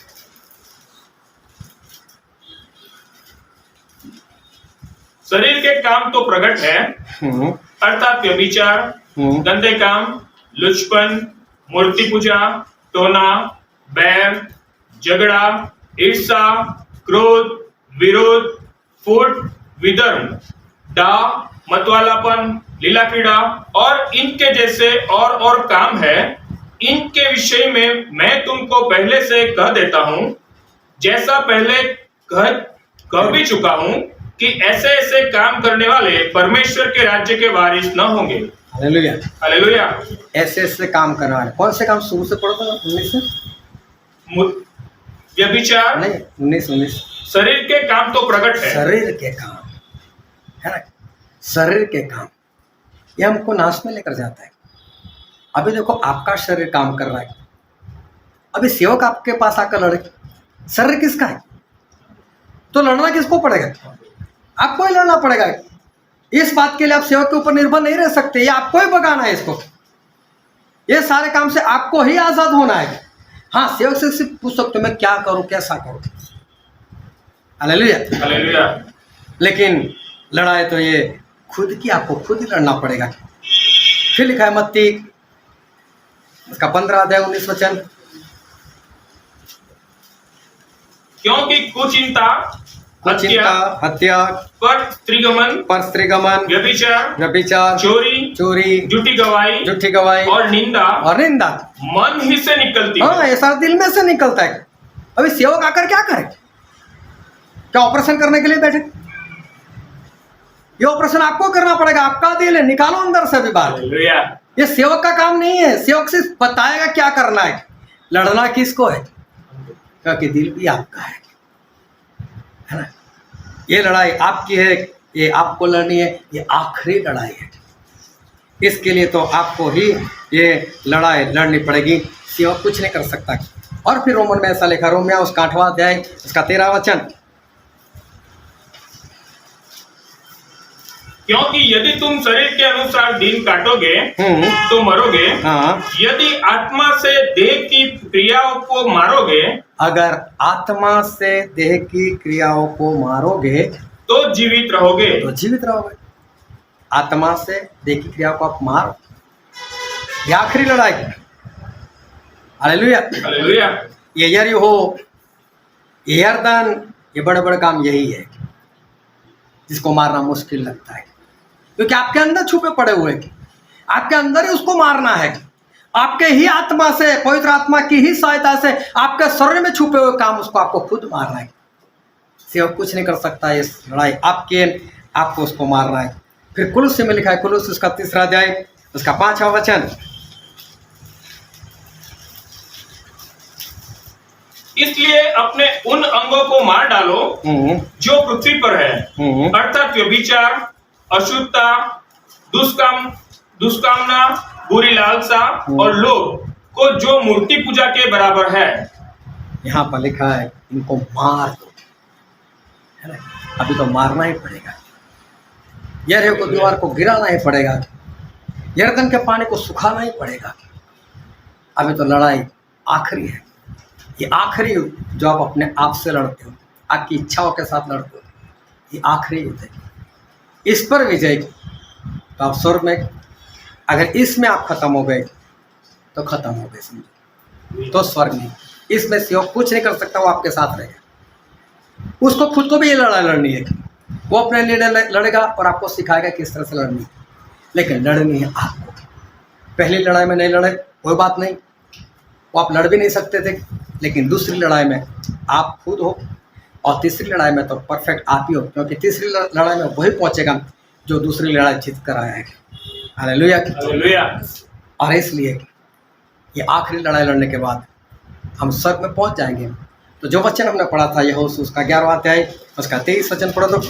शरीर के काम तो प्रकट है, अर्थात व्यभिचार, गंदे काम, लुचपन, मूर्ति पूजा, टोना, बैर, झगड़ा, ईर्ष्या, क्रोध, विरोध, फूट, विधर्म, डाह, मतवालापन, लीला क्रीड़ा और इनके जैसे और काम है। इनके विषय में मैं तुमको पहले से कह देता हूं, जैसा पहले कह भी चुका हूं, कि ऐसे ऐसे काम करने वाले परमेश्वर के राज्य के वारिस न होंगे। Hallelujah, hallelujah. ऐसे ऐसे काम करने वाले, कौन से काम? शुरू से पढ़ो तो 19 से। व्यभिचार नहीं, 19 शरीर के काम तो प्रकट है। शरीर के काम है ना, शरीर के काम ये हमको नाश में लेकर जाता है। अभी देखो आपका शरीर काम कर रहा है, अभी सेवक आपके पास आकर लड़े, शरीर किसका है? तो लड़ना किसको पड़ेगा? आपको ही लड़ना पड़ेगा। इस बात के लिए आप सेवक के ऊपर निर्भर नहीं रह सकते, ये आपको ही भगाना है इसको। ये सारे काम से आपको ही आजाद होना है। हाँ, सेवक से सिर्फ पूछ सकते हो मैं क्या करूं, कैसा करूं। Hallelujah, hallelujah. लेकिन लड़ाई तो ये खुद की, आपको खुद ही लड़ना पड़ेगा। फिर लिखा है मत्ती उसका 15 अध्याय 19 वचन, क्योंकि कुचिंता, हत्या, पर स्त्रीगमन, व्यभिचार, चोरी, झूठी गवाही और निंदा मन ही से निकलती है। हाँ, ये सारा दिल में से निकलता है। अभी सेवक आकर क्या करे? क्या ऑपरेशन करने के लिए बैठे? ये ऑपरेशन आपको करना पड़ेगा, आपका दिल है, निकालो अंदर से भी बात। ये सेवक का काम नहीं है। सेवक सिर्फ बताएगा क्या करना है। लड़ना किसको है? क्योंकि दिल भी आपका है ना। ये लड़ाई आपकी है, ये आपको लड़नी है, ये आखिरी लड़ाई है। इसके लिए तो आपको ही ये लड़ाई लड़नी पड़ेगी, सेवक कुछ नहीं कर सकता। और फिर रोमन में ऐसा लिखा, रोमिया उसका 8वां अध्याय उसका 13 वचन, क्योंकि यदि तुम शरीर के अनुसार दिन काटोगे तो मरोगे। हाँ। यदि आत्मा से देह की क्रियाओं को मारोगे, अगर आत्मा से देह की क्रियाओं को मारोगे तो जीवित रहोगे। आत्मा से देह की क्रियाओं को आप मारो, ये आखिरी लड़ाई। Hallelujah, hallelujah. ये यरीहो, ये यरदन, ये बड़े बड़े काम यही है। जिसको मारना मुश्किल लगता है, क्योंकि आपके अंदर छुपे पड़े हुए हैं, आपके अंदर ही उसको मारना है। आपके ही आत्मा से, पवित्र आत्मा की ही सहायता से आपके शरीर में छुपे हुए काम उसको आपको खुद मारना है। सेवक कुछ नहीं कर सकता, ये लड़ाई आपको उसको मारना है। फिर कुलुस्सी में लिखा है, कुलुस्सी उसका 3 अध्याय उसका 5वां वचन, इसलिए अपने उन अंगों को मार डालो जो पृथ्वी पर है, अर्थात व्यभिचार, अशुद्धता, दुष्कामना, बुरी लालसा और लोभ को जो मूर्ति पूजा के बराबर है। यहाँ पर लिखा है इनको मार दो, है ना। अभी तो मारना ही पड़ेगा, यरीहो को दीवार को गिराना ही पड़ेगा, यरदन के पानी को सुखाना ही पड़ेगा। अभी तो लड़ाई आखिरी है, ये आखिरी युद्ध जो आप अपने आप से लड़ते हो, आपकी इच्छाओं के साथ लड़ते हो, ये आखिरी युद्ध है। इस पर विजय तो आप स्वर्ग में, अगर इसमें आप खत्म हो गए तो खत्म हो गए, समझो, तो स्वर्ग नहीं। इसमें से वो कुछ नहीं कर सकता, वो आपके साथ रहेगा। उसको खुद को भी ये लड़ाई लड़नी है, वो अपने लिए लड़ेगा और आपको सिखाएगा किस तरह से लड़नी है, लेकिन लड़नी है आपको। पहली लड़ाई में नहीं लड़े कोई बात नहीं, वो आप लड़ भी नहीं सकते थे, लेकिन दूसरी लड़ाई में आप खुद हो, और तीसरी लड़ाई में तो परफेक्ट आप ही हो, क्योंकि तीसरी लड़ाई में वही पहुंचेगा जो दूसरी लड़ाई जीत कर आया है। Hallelujah, hallelujah. और इसलिए ये आखिरी लड़ाई लड़ने के बाद हम स्वर्ग में पहुंच जाएंगे। तो जो वचन हमने पढ़ा था यहोशू उसका 11वां अध्याय उसका 23 वचन पढ़ो तो,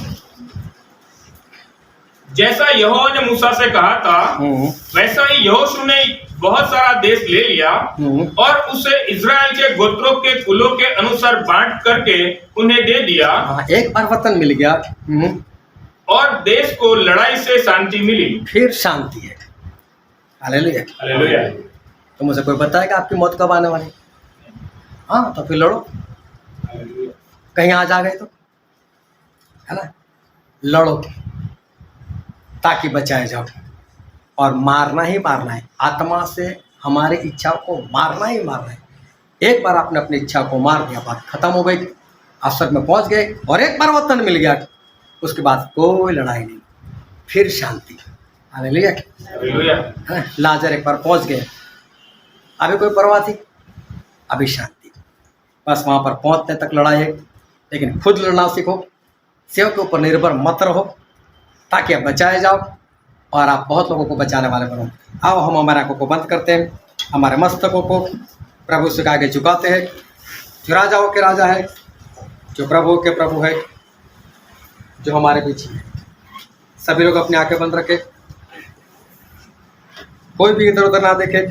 जैसा यहोवा ने मूसा से कहा था वैसा ही यहोशू ने बहुत सारा देश ले लिया और उसे इजराइल के गोत्रों के कुलों के अनुसार बांट करके उन्हें दे दिया। एक बार वतन मिल गया और देश को लड़ाई से शांति मिली। फिर शांति है। Hallelujah, hallelujah. तो मुझे कोई बताएगा आपकी मौत कब आने वाली? हाँ, तो फिर लड़ो, कहीं आज आ गए तो, है ना, लड़ो ताकि बचाए जाओ। और मारना ही मारना है, आत्मा से हमारी इच्छाओं को मारना ही मारना है। एक बार आपने अपनी इच्छा को मार दिया, बात खत्म हो गई, आप स्वर्ग में पहुंच गए और एक बार वतन मिल गया, उसके बाद कोई लड़ाई नहीं, फिर शांति। Hallelujah, hallelujah. लाजर एक बार पहुंच गए, अभी कोई परवाह थी, अभी शांति। बस वहाँ पर पहुँचने तक लड़ाई है, लेकिन खुद लड़ना सीखो, सेवक के ऊपर निर्भर मत रहो, ताकि आप बचाए जाओ और आप बहुत लोगों को बचाने वाले बनो। आओ हम हमारे आंखों को बंद करते हैं, हमारे मस्तकों को प्रभु से आगे झुकाते हैं। जो राजाओं के राजा है, जो प्रभु के प्रभु है, जो हमारे बीच है। सभी लोग अपनी आंखें बंद रखें, कोई भी इधर उधर ना देखे।